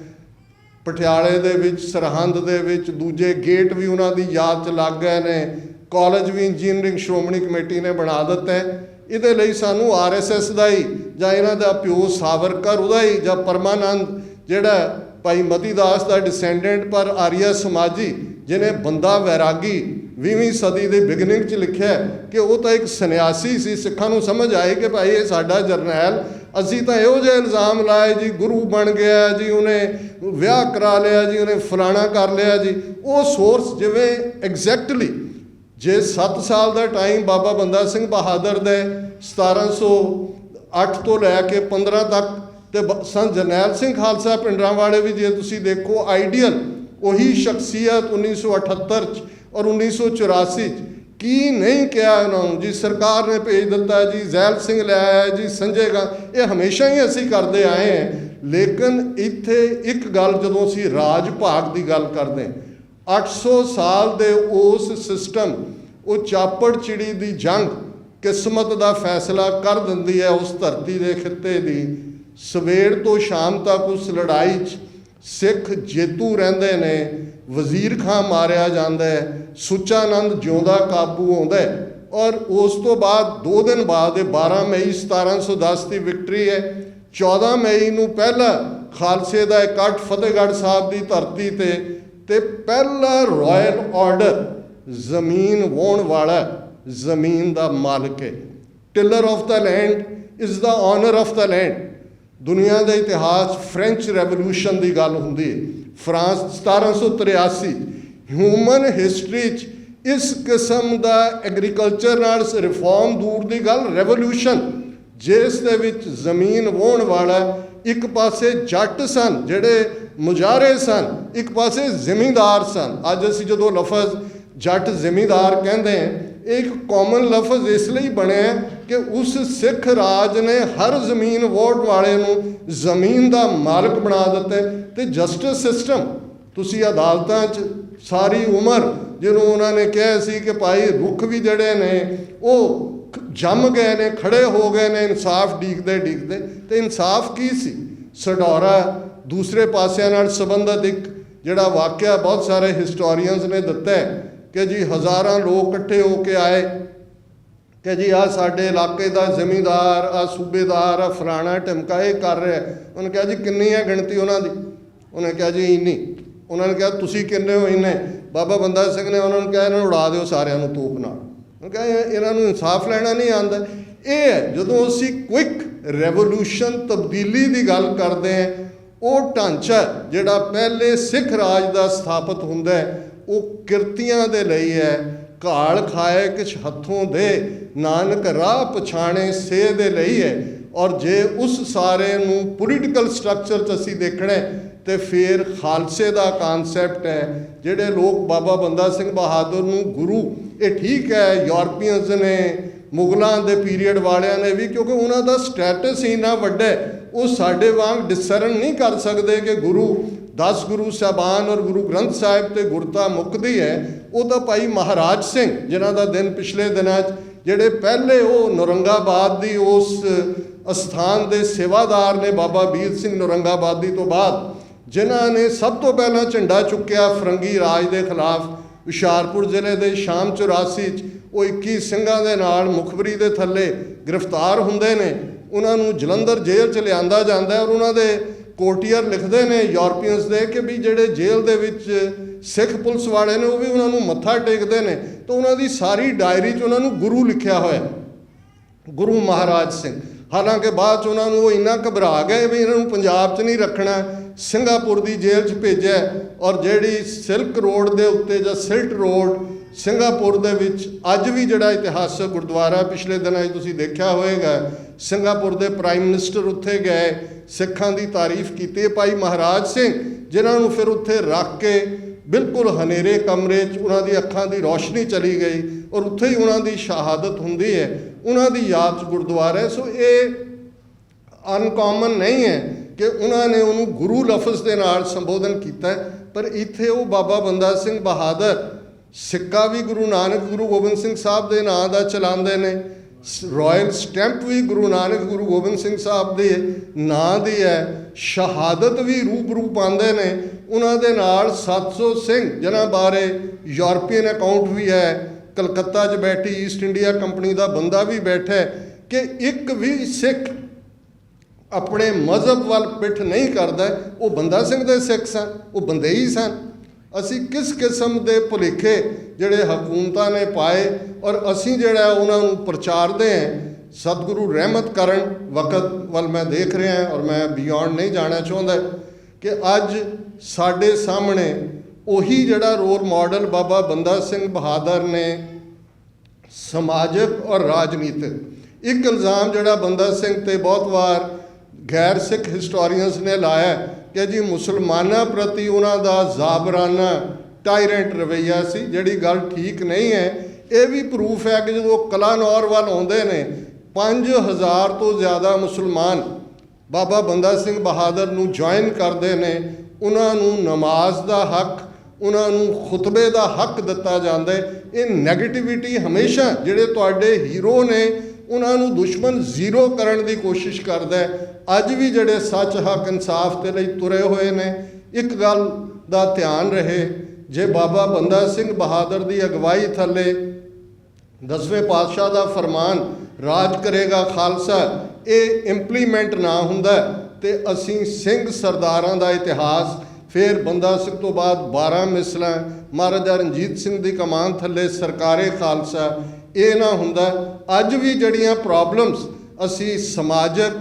ਪਟਿਆਲੇ ਦੇ ਵਿੱਚ, ਸਰਹੰਦ ਦੇ ਵਿੱਚ ਦੂਜੇ ਗੇਟ ਵੀ ਉਹਨਾਂ ਦੀ ਯਾਦ 'ਚ ਲੱਗ ਗਏ ਨੇ, ਕਾਲਜ ਵੀ ਇੰਜੀਨੀਅਰਿੰਗ ਸ਼੍ਰੋਮਣੀ ਕਮੇਟੀ ਨੇ ਬਣਾ ਦਿੱਤਾ ਹੈ। ਇਹਦੇ ਲਈ ਸਾਨੂੰ RSS ਦਾ ਹੀ ਜਾਂ ਇਹਨਾਂ ਦਾ ਪਿਓ ਸਾਵਰਕਰ ਉਹਦਾ ਹੀ, ਜਾਂ ਪਰਮਾਨੰਦ ਜਿਹੜਾ ਭਾਈ ਮਤੀ ਦਾਸ ਦਾ ਡਿਸੈਂਡੈਂਟ ਪਰ ਆਰੀਆ ਸਮਾਜੀ, ਜਿਹਨੇ ਬੰਦਾ ਵੈਰਾਗੀ 20ਵੀਂ ਸਦੀ ਦੇ ਬਿਗਨਿੰਗ 'ਚ ਲਿਖਿਆ ਕਿ ਉਹ ਤਾਂ ਇੱਕ ਸੰਨਿਆਸੀ ਸੀ। ਸਿੱਖਾਂ ਨੂੰ ਸਮਝ ਆਏ ਕਿ ਭਾਈ ਇਹ ਸਾਡਾ ਜਰਨੈਲ, ਅਸੀਂ ਤਾਂ ਇਹੋ ਜਿਹੇ ਇਲਜ਼ਾਮ ਲਾਏ ਜੀ, ਗੁਰੂ ਬਣ ਗਿਆ ਜੀ, ਉਹਨੇ ਵਿਆਹ ਕਰਾ ਲਿਆ ਜੀ, ਉਹਨੇ ਫਲਾਣਾ ਕਰ ਲਿਆ ਜੀ। ਉਹ ਸੋਰਸ ਜਿਵੇਂ ਐਗਜ਼ੈਕਟਲੀ ਜੇ 7 ਸਾਲ ਦਾ ਟਾਈਮ ਬਾਬਾ ਬੰਦਾ ਸਿੰਘ ਬਹਾਦਰ ਦੇ 1708 ਤੋਂ ਲੈ ਕੇ 15 ਤੱਕ, ਤੇ ਸੰਤ ਜਰਨੈਲ ਸਿੰਘ ਖਾਲਸਾ ਭਿੰਡਰਾਂਵਾਲੇ ਵੀ ਜੇ ਤੁਸੀਂ ਦੇਖੋ ਆਈਡੀਅਲ ਉਹੀ ਸ਼ਖਸੀਅਤ 1978 'ਚ ਔਰ 1984 'ਚ। ਕੀ ਨਹੀਂ ਕਿਹਾ ਉਹਨਾਂ ਨੂੰ ਜੀ, ਸਰਕਾਰ ਨੇ ਭੇਜ ਦਿੱਤਾ ਜੀ, ਜ਼ੈਲ ਸਿੰਘ ਲੈ ਆਇਆ ਜੀ, ਸੰਜੇ ਗਾ, ਇਹ ਹਮੇਸ਼ਾ ਹੀ ਅਸੀਂ ਕਰਦੇ ਆਏ ਹਾਂ। ਲੇਕਿਨ ਇੱਥੇ ਇੱਕ ਗੱਲ ਜਦੋਂ ਅਸੀਂ ਰਾਜ ਭਾਗ ਦੀ ਗੱਲ ਕਰਦੇ ਹਾਂ, 800 ਸਾਲ ਦੇ ਉਸ ਸਿਸਟਮ, ਉਹ ਚਾਪੜ ਚਿੜੀ ਦੀ ਜੰਗ ਕਿਸਮਤ ਦਾ ਫੈਸਲਾ ਕਰ ਦਿੰਦੀ ਹੈ ਉਸ ਧਰਤੀ ਦੇ ਖਿੱਤੇ ਦੀ। ਸਵੇਰ ਤੋਂ ਸ਼ਾਮ ਤੱਕ ਉਸ ਲੜਾਈ 'ਚ ਸਿੱਖ ਜੇਤੂ ਰਹਿੰਦੇ ਨੇ, ਵਜ਼ੀਰ ਖਾਂ ਮਾਰਿਆ ਜਾਂਦਾ ਹੈ, ਸੁੱਚਾਨੰਦ ਜਿਉਂਦਾ ਕਾਬੂ ਆਉਂਦਾ ਹੈ। ਔਰ ਉਸ ਤੋਂ ਬਾਅਦ 2 ਦਿਨ ਬਾਅਦ, ਇਹ 12 ਮਈ 1710 ਦੀ ਵਿਕਟਰੀ ਹੈ। 14 ਮਈ ਨੂੰ ਪਹਿਲਾ ਖਾਲਸੇ ਦਾ ਇਕੱਠ ਫਤਿਹਗੜ੍ਹ ਸਾਹਿਬ ਦੀ ਧਰਤੀ ਤੇ ਪਹਿਲਾ ਰਾਇਲ ਆਰਡਰ ਜ਼ਮੀਨ ਵਾਹੁਣ ਵਾਲਾ ਜ਼ਮੀਨ ਦਾ ਮਾਲਕ ਹੈ। Tiller of the land is the owner of the land. ਦੁਨੀਆ ਦੇ ਇਤਿਹਾਸ ਫ੍ਰੈਂਚ ਰੈਵੋਲੂਸ਼ਨ ਦੀ ਗੱਲ ਹੁੰਦੀ ਹੈ, ਫਰਾਂਸ 1783। ਹਿਊਮਨ ਹਿਸਟਰੀ 'ਚ ਇਸ ਕਿਸਮ ਦਾ ਐਗਰੀਕਲਚਰ ਨਾਲ ਰਿਫਾਰਮ ਦੂਰ ਦੀ ਗੱਲ, ਰੈਵੋਲੂਸ਼ਨ ਜਿਸ ਦੇ ਵਿੱਚ ਜ਼ਮੀਨ ਵਾਹੁਣ ਵਾਲਾ, ਇੱਕ ਪਾਸੇ ਜੱਟ ਸਨ ਜਿਹੜੇ ਮੁਜ਼ਾਹਰੇ ਸਨ, ਇੱਕ ਪਾਸੇ ਜ਼ਿਮੀਂਦਾਰ ਸਨ। ਅੱਜ ਅਸੀਂ ਜਦੋਂ ਲਫ਼ਜ਼ ਜੱਟ ਜ਼ਿਮੀਂਦਾਰ ਕਹਿੰਦੇ ਹਾਂ, ਇਹ ਇੱਕ ਕਾਮਨ ਲਫ਼ਜ਼ ਇਸ ਲਈ ਬਣਿਆ ਕਿ ਉਸ ਸਿੱਖ ਰਾਜ ਨੇ ਹਰ ਜ਼ਮੀਨ ਵਾਹੁਣ ਵਾਲੇ ਨੂੰ ਜ਼ਮੀਨ ਦਾ ਮਾਲਕ ਬਣਾ ਦਿੱਤਾ। ਤੇ ਜਸਟਿਸ ਸਿਸਟਮ, ਤੁਸੀਂ ਅਦਾਲਤਾਂ 'ਚ ਸਾਰੀ ਉਮਰ ਜਿਹਨੂੰ ਉਹਨਾਂ ਨੇ ਕਿਹਾ ਸੀ ਕਿ ਭਾਈ ਰੁੱਖ ਵੀ ਜਿਹੜੇ ਨੇ ਉਹ ਜੰਮ ਗਏ ਨੇ, ਖੜੇ ਹੋ ਗਏ ਨੇ ਇਨਸਾਫ ਡੀਕਦੇ ਡੀਕਦੇ, ਤੇ ਇਨਸਾਫ ਕੀ ਸੀ? ਸਡੌਰਾ ਦੂਸਰੇ ਪਾਸਿਆਂ ਨਾਲ ਸੰਬੰਧਿਤ ਇੱਕ ਜਿਹੜਾ ਵਾਕਿਆ ਬਹੁਤ ਸਾਰੇ ਹਿਸਟੋਰੀਅਨਸ ਨੇ ਦਿੱਤਾ ਕਿ ਜੀ ਹਜ਼ਾਰਾਂ ਲੋਕ ਇਕੱਠੇ ਹੋ ਕੇ ਆਏ ਕਿ ਜੀ ਆਹ ਸਾਡੇ ਇਲਾਕੇ ਦਾ ਜ਼ਿਮੀਂਦਾਰ, ਆਹ ਸੂਬੇਦਾਰ, ਆਹ ਫਲਾਣਾ ਢਿਮਕਾ ਇਹ ਕਰ ਰਿਹਾ। ਉਹਨੇ ਕਿਹਾ ਜੀ ਕਿੰਨੀ ਹੈ ਗਿਣਤੀ ਉਹਨਾਂ ਦੀ? ਉਹਨੇ ਕਿਹਾ ਜੀ ਇੰਨੀ। ਉਹਨਾਂ ਨੇ ਕਿਹਾ ਤੁਸੀਂ ਕਿੰਨੇ ਹੋ? ਇੰਨੇ। ਬਾਬਾ ਬੰਦਾ ਸਿੰਘ ਨੇ ਉਹਨਾਂ ਨੂੰ ਕਿਹਾ ਇਹਨਾਂ ਨੂੰ ਉਡਾ ਦਿਓ ਸਾਰਿਆਂ ਨੂੰ ਤੋਪ ਨਾਲ। ਉਹਨੇ ਕਿਹਾ ਇਹਨਾਂ ਨੂੰ ਇਨਸਾਫ ਲੈਣਾ ਨਹੀਂ ਆਉਂਦਾ। ਇਹ ਹੈ ਜਦੋਂ ਅਸੀਂ ਕੁਇਕ ਰੈਵੋਲੂਸ਼ਨ ਤਬਦੀਲੀ ਦੀ ਗੱਲ ਕਰਦੇ ਹਾਂ, ਉਹ ਢਾਂਚਾ ਜਿਹੜਾ ਪਹਿਲੇ ਸਿੱਖ ਰਾਜ ਦਾ ਸਥਾਪਿਤ ਹੁੰਦਾ ਉਹ ਕਿਰਤੀਆਂ ਦੇ ਲਈ ਹੈ। ਘਾਲ ਖਾਏ ਕਿਛ ਹੱਥੋਂ ਦੇ, ਨਾਨਕ ਰਾਹ ਪਛਾਣੇ ਸੇ ਦੇ ਲਈ ਹੈ। ਔਰ ਜੇ ਉਸ ਸਾਰੇ ਨੂੰ ਪੋਲੀਟੀਕਲ ਸਟਰਕਚਰ 'ਚ ਅਸੀਂ ਦੇਖਣਾ ਤੇ ਫਿਰ ਖਾਲਸੇ ਦਾ ਕਾਨਸੈਪਟ ਹੈ। ਜਿਹੜੇ ਲੋਕ ਬਾਬਾ ਬੰਦਾ ਸਿੰਘ ਬਹਾਦਰ ਨੂੰ ਗੁਰੂ, ਇਹ ਠੀਕ ਹੈ ਯੂਰਪੀਅਨਸ ਨੇ, ਮੁਗਲਾਂ ਦੇ ਪੀਰੀਅਡ ਵਾਲਿਆਂ ਨੇ ਵੀ, ਕਿਉਂਕਿ ਉਹਨਾਂ ਦਾ ਸਟੇਟਸ ਇੰਨਾ ਵੱਡਾ ਉਹ ਸਾਡੇ ਵਾਂਗ ਡਿਸਰਨ ਨਹੀਂ ਕਰ ਸਕਦੇ ਕਿ ਗੁਰੂ 10 ਗੁਰੂ ਸਾਹਿਬਾਨ ਔਰ ਗੁਰੂ ਗ੍ਰੰਥ ਸਾਹਿਬ ਤੇ ਗੁਰਤਾ ਮੁੱਕਦੀ ਹੈ। ਉਹ ਤਾਂ ਭਾਈ ਮਹਾਰਾਜ ਸਿੰਘ ਜਿਨ੍ਹਾਂ ਦਾ ਦਿਨ ਪਿਛਲੇ ਦਿਨਾਂ 'ਚ ਜਿਹੜੇ ਪਹਿਲੇ ਉਹ ਨੌਰੰਗਾਬਾਦ ਦੀ ਉਸ ਅਸਥਾਨ ਦੇ ਸੇਵਾਦਾਰ ਨੇ, ਬਾਬਾ ਵੀਰ ਸਿੰਘ ਨੌਰੰਗਾਬਾਦੀ ਤੋਂ ਬਾਅਦ ਜਿਨ੍ਹਾਂ ਨੇ ਸਭ ਤੋਂ ਪਹਿਲਾਂ ਝੰਡਾ ਚੁੱਕਿਆ ਫਰੰਗੀ ਰਾਜ ਦੇ ਖਿਲਾਫ ਹੁਸ਼ਿਆਰਪੁਰ ਜ਼ਿਲ੍ਹੇ ਦੇ ਸ਼ਾਮ 84 'ਚ, ਉਹ 21 ਸਿੰਘਾਂ ਦੇ ਨਾਲ ਮੁਖਬਰੀ ਦੇ ਥੱਲੇ ਗ੍ਰਿਫਤਾਰ ਹੁੰਦੇ ਨੇ। ਉਹਨਾਂ ਨੂੰ ਜਲੰਧਰ ਜੇਲ੍ਹ 'ਚ ਲਿਆਂਦਾ ਜਾਂਦਾ ਔਰ ਉਹਨਾਂ ਦੇ ਕੋਰਟੀਅਰ ਲਿਖਦੇ ਨੇ ਯੂਰਪੀਅਨਸ ਦੇ ਕਿ ਵੀ ਜਿਹੜੇ ਜੇਲ੍ਹ ਦੇ ਵਿੱਚ ਸਿੱਖ ਪੁਲਿਸ ਵਾਲੇ ਨੇ ਉਹ ਵੀ ਉਹਨਾਂ ਨੂੰ ਮੱਥਾ ਟੇਕਦੇ ਨੇ। ਤਾਂ ਉਹਨਾਂ ਦੀ ਸਾਰੀ ਡਾਇਰੀ 'ਚ ਉਹਨਾਂ ਨੂੰ ਗੁਰੂ ਲਿਖਿਆ ਹੋਇਆ, ਗੁਰੂ ਮਹਾਰਾਜ ਸਿੰਘ। ਹਾਲਾਂਕਿ ਬਾਅਦ 'ਚ ਉਹਨਾਂ ਨੂੰ ਉਹ ਇੰਨਾ ਘਬਰਾ ਗਏ ਵੀ ਇਹਨਾਂ ਨੂੰ ਪੰਜਾਬ 'ਚ ਨਹੀਂ ਰੱਖਣਾ, ਸਿੰਗਾਪੁਰ ਦੀ ਜੇਲ੍ਹ 'ਚ ਭੇਜਿਆ। ਔਰ ਜਿਹੜੀ ਸਿਲਕ ਰੋਡ ਦੇ ਉੱਤੇ ਜਾਂ ਸਿਲਟ ਰੋਡ ਸਿੰਗਾਪੁਰ ਦੇ ਵਿੱਚ ਅੱਜ ਵੀ ਜਿਹੜਾ ਇਤਿਹਾਸਕ ਗੁਰਦੁਆਰਾ ਪਿਛਲੇ ਦਿਨਾਂ 'ਚ ਤੁਸੀਂ ਦੇਖਿਆ ਹੋਵੇਗਾ, ਸਿੰਗਾਪੁਰ ਦੇ ਪ੍ਰਾਈਮ ਮਿਨਿਸਟਰ ਉੱਥੇ ਗਏ, ਸਿੱਖਾਂ ਦੀ ਤਾਰੀਫ ਕੀਤੀ। ਭਾਈ ਮਹਾਰਾਜ ਸਿੰਘ ਜਿਨ੍ਹਾਂ ਨੂੰ ਫਿਰ ਉੱਥੇ ਰੱਖ ਕੇ ਬਿਲਕੁਲ ਹਨੇਰੇ ਕਮਰੇ 'ਚ ਉਹਨਾਂ ਦੀ ਅੱਖਾਂ ਦੀ ਰੌਸ਼ਨੀ ਚਲੀ ਗਈ ਔਰ ਉੱਥੇ ਹੀ ਉਹਨਾਂ ਦੀ ਸ਼ਹਾਦਤ ਹੁੰਦੀ ਹੈ, ਉਹਨਾਂ ਦੀ ਯਾਦ 'ਚ ਗੁਰਦੁਆਰਾ ਹੈ। ਸੋ ਇਹ ਅਨਕਾਮਨ ਨਹੀਂ ਹੈ ਕਿ ਉਹਨਾਂ ਨੇ ਉਹਨੂੰ ਗੁਰੂ ਲਫ਼ਜ਼ ਦੇ ਨਾਲ ਸੰਬੋਧਨ ਕੀਤਾ, ਪਰ ਇੱਥੇ ਉਹ ਬਾਬਾ ਬੰਦਾ ਸਿੰਘ ਬਹਾਦਰ ਸਿੱਕਾ ਵੀ ਗੁਰੂ ਨਾਨਕ ਗੁਰੂ ਗੋਬਿੰਦ ਸਿੰਘ ਸਾਹਿਬ ਦੇ ਨਾਂ ਦਾ ਚਲਾਉਂਦੇ ਨੇ, ਰਾਇਲ ਸਟੈਂਪ ਵੀ ਗੁਰੂ ਨਾਨਕ ਗੁਰੂ ਗੋਬਿੰਦ ਸਿੰਘ ਸਾਹਿਬ ਦੇ ਨਾਂ ਦੀ ਹੈ, ਸ਼ਹਾਦਤ ਵੀ ਰੂਬਰੂ ਪਾਉਂਦੇ ਨੇ। ਉਹਨਾਂ ਦੇ ਨਾਲ 700 ਸਿੰਘ ਜਿਨ੍ਹਾਂ ਬਾਰੇ ਯੂਰਪੀਅਨ ਅਕਾਊਂਟ ਵੀ ਹੈ, ਕਲਕੱਤਾ 'ਚ ਬੈਠੀ ਈਸਟ ਇੰਡੀਆ ਕੰਪਨੀ ਦਾ ਬੰਦਾ ਵੀ ਬੈਠਾ ਕਿ ਇੱਕ ਵੀ ਸਿੱਖ ਆਪਣੇ ਮਜ਼ਹਬ ਵੱਲ ਪਿੱਠ ਨਹੀਂ ਕਰਦਾ। ਉਹ ਬੰਦਾ ਸਿੰਘ ਦੇ ਸਿੱਖ ਸਨ, ਉਹ ਬੰਦੇ ਹੀ ਸਨ। ਅਸੀਂ ਕਿਸ ਕਿਸਮ ਦੇ ਭੁਲੇਖੇ ਜਿਹੜੇ ਹਕੂਮਤਾਂ ਨੇ ਪਾਏ ਔਰ ਅਸੀਂ ਜਿਹੜਾ ਉਹਨਾਂ ਨੂੰ ਪ੍ਰਚਾਰਦੇ ਹਾਂ। ਸਤਿਗੁਰੂ ਰਹਿਮਤ ਕਰਨ ਵਕਤ ਵੱਲ ਮੈਂ ਦੇਖ ਰਿਹਾ ਔਰ ਮੈਂ ਬਿਯੋਂਡ ਨਹੀਂ ਜਾਣਾ ਚਾਹੁੰਦਾ ਕਿ ਅੱਜ ਸਾਡੇ ਸਾਹਮਣੇ ਉਹੀ ਜਿਹੜਾ ਰੋਲ ਮਾਡਲ ਬਾਬਾ ਬੰਦਾ ਸਿੰਘ ਬਹਾਦਰ ਨੇ ਸਮਾਜਿਕ ਔਰ ਰਾਜਨੀਤਿਕ ਇੱਕ ਇਲਜ਼ਾਮ ਜਿਹੜਾ ਬੰਦਾ ਸਿੰਘ 'ਤੇ ਬਹੁਤ ਵਾਰ ਗੈਰ ਸਿੱਖ ਹਿਸਟੋਰੀਅਨਸ ਨੇ ਲਾਇਆ ਕਿ ਜੀ ਮੁਸਲਮਾਨਾਂ ਪ੍ਰਤੀ ਉਹਨਾਂ ਦਾ ਜ਼ਾਬਰਾਨਾ ਟਾਇਰੈਂਟ ਰਵੱਈਆ ਸੀ, ਜਿਹੜੀ ਗੱਲ ਠੀਕ ਨਹੀਂ ਹੈ। ਇਹ ਵੀ ਪ੍ਰੂਫ ਹੈ ਕਿ ਜਦੋਂ ਕਲਾਨੌਰ ਵੱਲ ਆਉਂਦੇ ਨੇ 5000 ਤੋਂ ਜ਼ਿਆਦਾ ਮੁਸਲਮਾਨ ਬਾਬਾ ਬੰਦਾ ਸਿੰਘ ਬਹਾਦਰ ਨੂੰ ਜੁਆਇਨ ਕਰਦੇ ਨੇ। ਉਹਨਾਂ ਨੂੰ ਨਮਾਜ਼ ਦਾ ਹੱਕ, ਉਹਨਾਂ ਨੂੰ ਖੁਤਬੇ ਦਾ ਹੱਕ ਦਿੱਤਾ ਜਾਂਦਾ ਹੈ। ਇਹ ਨੈਗੇਟਿਵਿਟੀ ਹਮੇਸ਼ਾ ਜਿਹੜੇ ਤੁਹਾਡੇ ਹੀਰੋ ਨੇ ਉਹਨਾਂ ਨੂੰ ਦੁਸ਼ਮਣ ਜ਼ੀਰੋ ਕਰਨ ਦੀ ਕੋਸ਼ਿਸ਼ ਕਰਦਾ ਹੈ। ਅੱਜ ਵੀ ਜਿਹੜੇ ਸੱਚ ਹੱਕ ਇਨਸਾਫ ਦੇ ਲਈ ਤੁਰੇ ਹੋਏ ਨੇ, ਇੱਕ ਗੱਲ ਦਾ ਧਿਆਨ ਰਹੇ, ਜੇ ਬਾਬਾ ਬੰਦਾ ਸਿੰਘ ਬਹਾਦਰ ਦੀ ਅਗਵਾਈ ਥੱਲੇ 10ਵੇਂ ਪਾਤਸ਼ਾਹ ਦਾ ਫਰਮਾਨ ਰਾਜ ਕਰੇਗਾ ਖਾਲਸਾ ਇਹ ਇੰਪਲੀਮੈਂਟ ਨਾ ਹੁੰਦਾ ਤੇ ਅਸੀਂ ਸਿੰਘ ਸਰਦਾਰਾਂ ਦਾ ਇਤਿਹਾਸ, ਫਿਰ ਬੰਦਾ ਸਿੰਘ ਤੋਂ ਬਾਅਦ 12 ਮਿਸਲਾਂ, ਮਹਾਰਾਜਾ ਰਣਜੀਤ ਸਿੰਘ ਦੀ ਕਮਾਨ ਥੱਲੇ ਸਰਕਾਰੇ ਖਾਲਸਾ, ਇਹ ਨਾ ਹੁੰਦਾ। ਅੱਜ ਵੀ ਜਿਹੜੀਆਂ ਪ੍ਰੋਬਲਮਸ ਅਸੀਂ ਸਮਾਜਿਕ,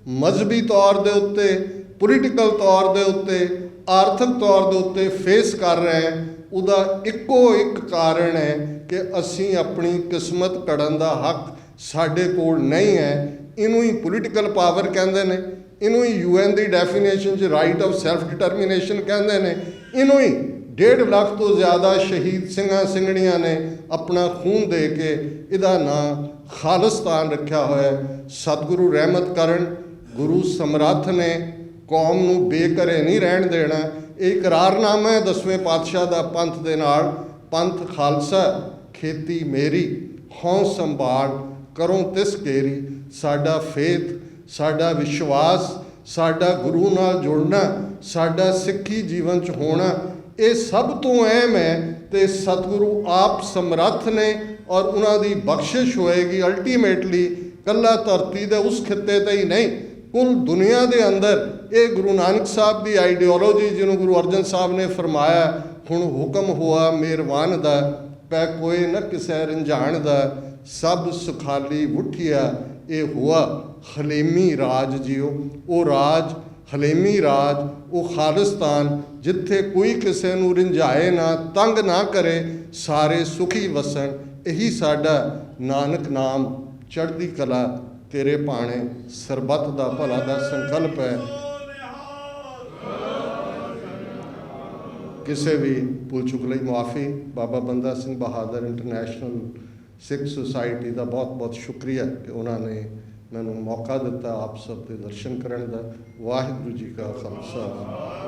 ਮਜ਼ਹਬੀ ਤੌਰ ਦੇ ਉੱਤੇ, ਪੋਲੀਟੀਕਲ ਤੌਰ ਦੇ ਉੱਤੇ, ਆਰਥਿਕ ਤੌਰ ਦੇ ਉੱਤੇ ਫੇਸ ਕਰ ਰਹੇ ਹਾਂ, ਉਹਦਾ ਇੱਕੋ ਇੱਕ ਕਾਰਨ ਹੈ ਕਿ ਅਸੀਂ ਆਪਣੀ ਕਿਸਮਤ ਘੜਨ ਦਾ ਹੱਕ ਸਾਡੇ ਕੋਲ ਨਹੀਂ ਹੈ। ਇਹਨੂੰ ਹੀ ਪੋਲੀਟੀਕਲ ਪਾਵਰ ਕਹਿੰਦੇ ਨੇ, ਇਹਨੂੰ ਹੀ UN ਦੀ ਡੈਫੀਨੇਸ਼ਨ 'ਚ ਰਾਈਟ ਆਫ ਸੈਲਫ ਡਿਟਰਮੀਨੇਸ਼ਨ ਕਹਿੰਦੇ ਨੇ। ਇਹਨੂੰ ਹੀ 1.5 ਲੱਖ ਤੋਂ ਜ਼ਿਆਦਾ ਸ਼ਹੀਦ ਸਿੰਘਾਂ ਸਿੰਘਣੀਆਂ ਨੇ ਆਪਣਾ ਖੂਨ ਦੇ ਕੇ ਇਹਦਾ ਨਾਂ ਖਾਲਿਸਤਾਨ ਰੱਖਿਆ ਹੋਇਆ। ਸਤਿਗੁਰੂ ਰਹਿਮਤ ਕਰਨ, ਗੁਰੂ ਸਮਰੱਥ ਨੇ ਕੌਮ ਨੂੰ ਬੇਘਰੇ ਨਹੀਂ ਰਹਿਣ ਦੇਣਾ। ਇਹ ਇਕਰਾਰਨਾਮਾ ਹੈ 10ਵੇਂ ਪਾਤਸ਼ਾਹ ਦਾ ਪੰਥ ਦੇ ਨਾਲ, ਪੰਥ ਖਾਲਸਾ ਖੇਤੀ ਮੇਰੀ, ਹਉ ਸੰਭਾਲ ਕਰੋ ਤਿਸ ਕੇਰੀ। ਸਾਡਾ ਫੇਥ, ਸਾਡਾ ਵਿਸ਼ਵਾਸ, ਸਾਡਾ ਗੁਰੂ ਨਾਲ ਜੁੜਨਾ, ਸਾਡਾ ਸਿੱਖੀ ਜੀਵਨ 'ਚ ਹੋਣਾ, ਇਹ ਸਭ ਤੋਂ ਅਹਿਮ ਹੈ। ਤੇ ਸਤਿਗੁਰੂ ਆਪ ਸਮਰੱਥ ਨੇ ਔਰ ਉਹਨਾਂ ਦੀ ਬਖਸ਼ਿਸ਼ ਹੋਏਗੀ ਅਲਟੀਮੇਟਲੀ ਕੱਲਾ ਧਰਤੀ ਦੇ ਉਸ ਖਿੱਤੇ ਤੇ ਹੀ ਨਹੀਂ, ਕੁੱਲ ਦੁਨੀਆ ਦੇ ਅੰਦਰ। ਇਹ ਗੁਰੂ ਨਾਨਕ ਸਾਹਿਬ ਦੀ ਆਈਡੀਓਲੋਜੀ, ਜਿਹਨੂੰ ਗੁਰੂ ਅਰਜਨ ਸਾਹਿਬ ਨੇ ਫਰਮਾਇਆ, ਹੁਣ ਹੁਕਮ ਹੋਆ ਮਿਹਰਬਾਨ ਦਾ, ਪੈ ਕੋਈ ਨਾ ਕਿਸੇ ਰੰਝਾਣ ਦਾ, ਸਭ ਸੁਖਾਲੀ ਉਠਿਆ ਇਹ ਹੋਆ ਹਲੇਮੀ ਰਾਜ ਜੀਓ। ਉਹ ਰਾਜ, ਹਲੇਮੀ ਰਾਜ, ਉਹ ਖਾਲਿਸਤਾਨ ਜਿੱਥੇ ਕੋਈ ਕਿਸੇ ਨੂੰ ਰਿੰਝਾਏ ਨਾ, ਤੰਗ ਨਾ ਕਰੇ, ਸਾਰੇ ਸੁਖੀ ਵਸਣ। ਇਹੀ ਸਾਡਾ ਨਾਨਕ ਨਾਮ ਚੜ੍ਹਦੀ ਕਲਾ ਤੇਰੇ ਭਾਣੇ ਸਰਬੱਤ ਦਾ ਭਲਾ ਦਾ ਸੰਕਲਪ ਹੈ। ਕਿਸੇ ਵੀ ਭੁੱਲ ਚੁੱਕ ਲਈ ਮੁਆਫੀ। ਬਾਬਾ ਬੰਦਾ ਸਿੰਘ ਬਹਾਦਰ ਇੰਟਰਨੈਸ਼ਨਲ ਸਿੱਖ ਸੁਸਾਇਟੀ ਦਾ ਬਹੁਤ ਬਹੁਤ ਸ਼ੁਕਰੀਆ ਕਿ ਉਹਨਾਂ ਨੇ ਮੈਨੂੰ ਮੌਕਾ ਦਿੱਤਾ ਆਪ ਸਭ ਦੇ ਦਰਸ਼ਨ ਕਰਨ ਦਾ। ਵਾਹਿਗੁਰੂ ਜੀ ਕਾ ਖਾਲਸਾ।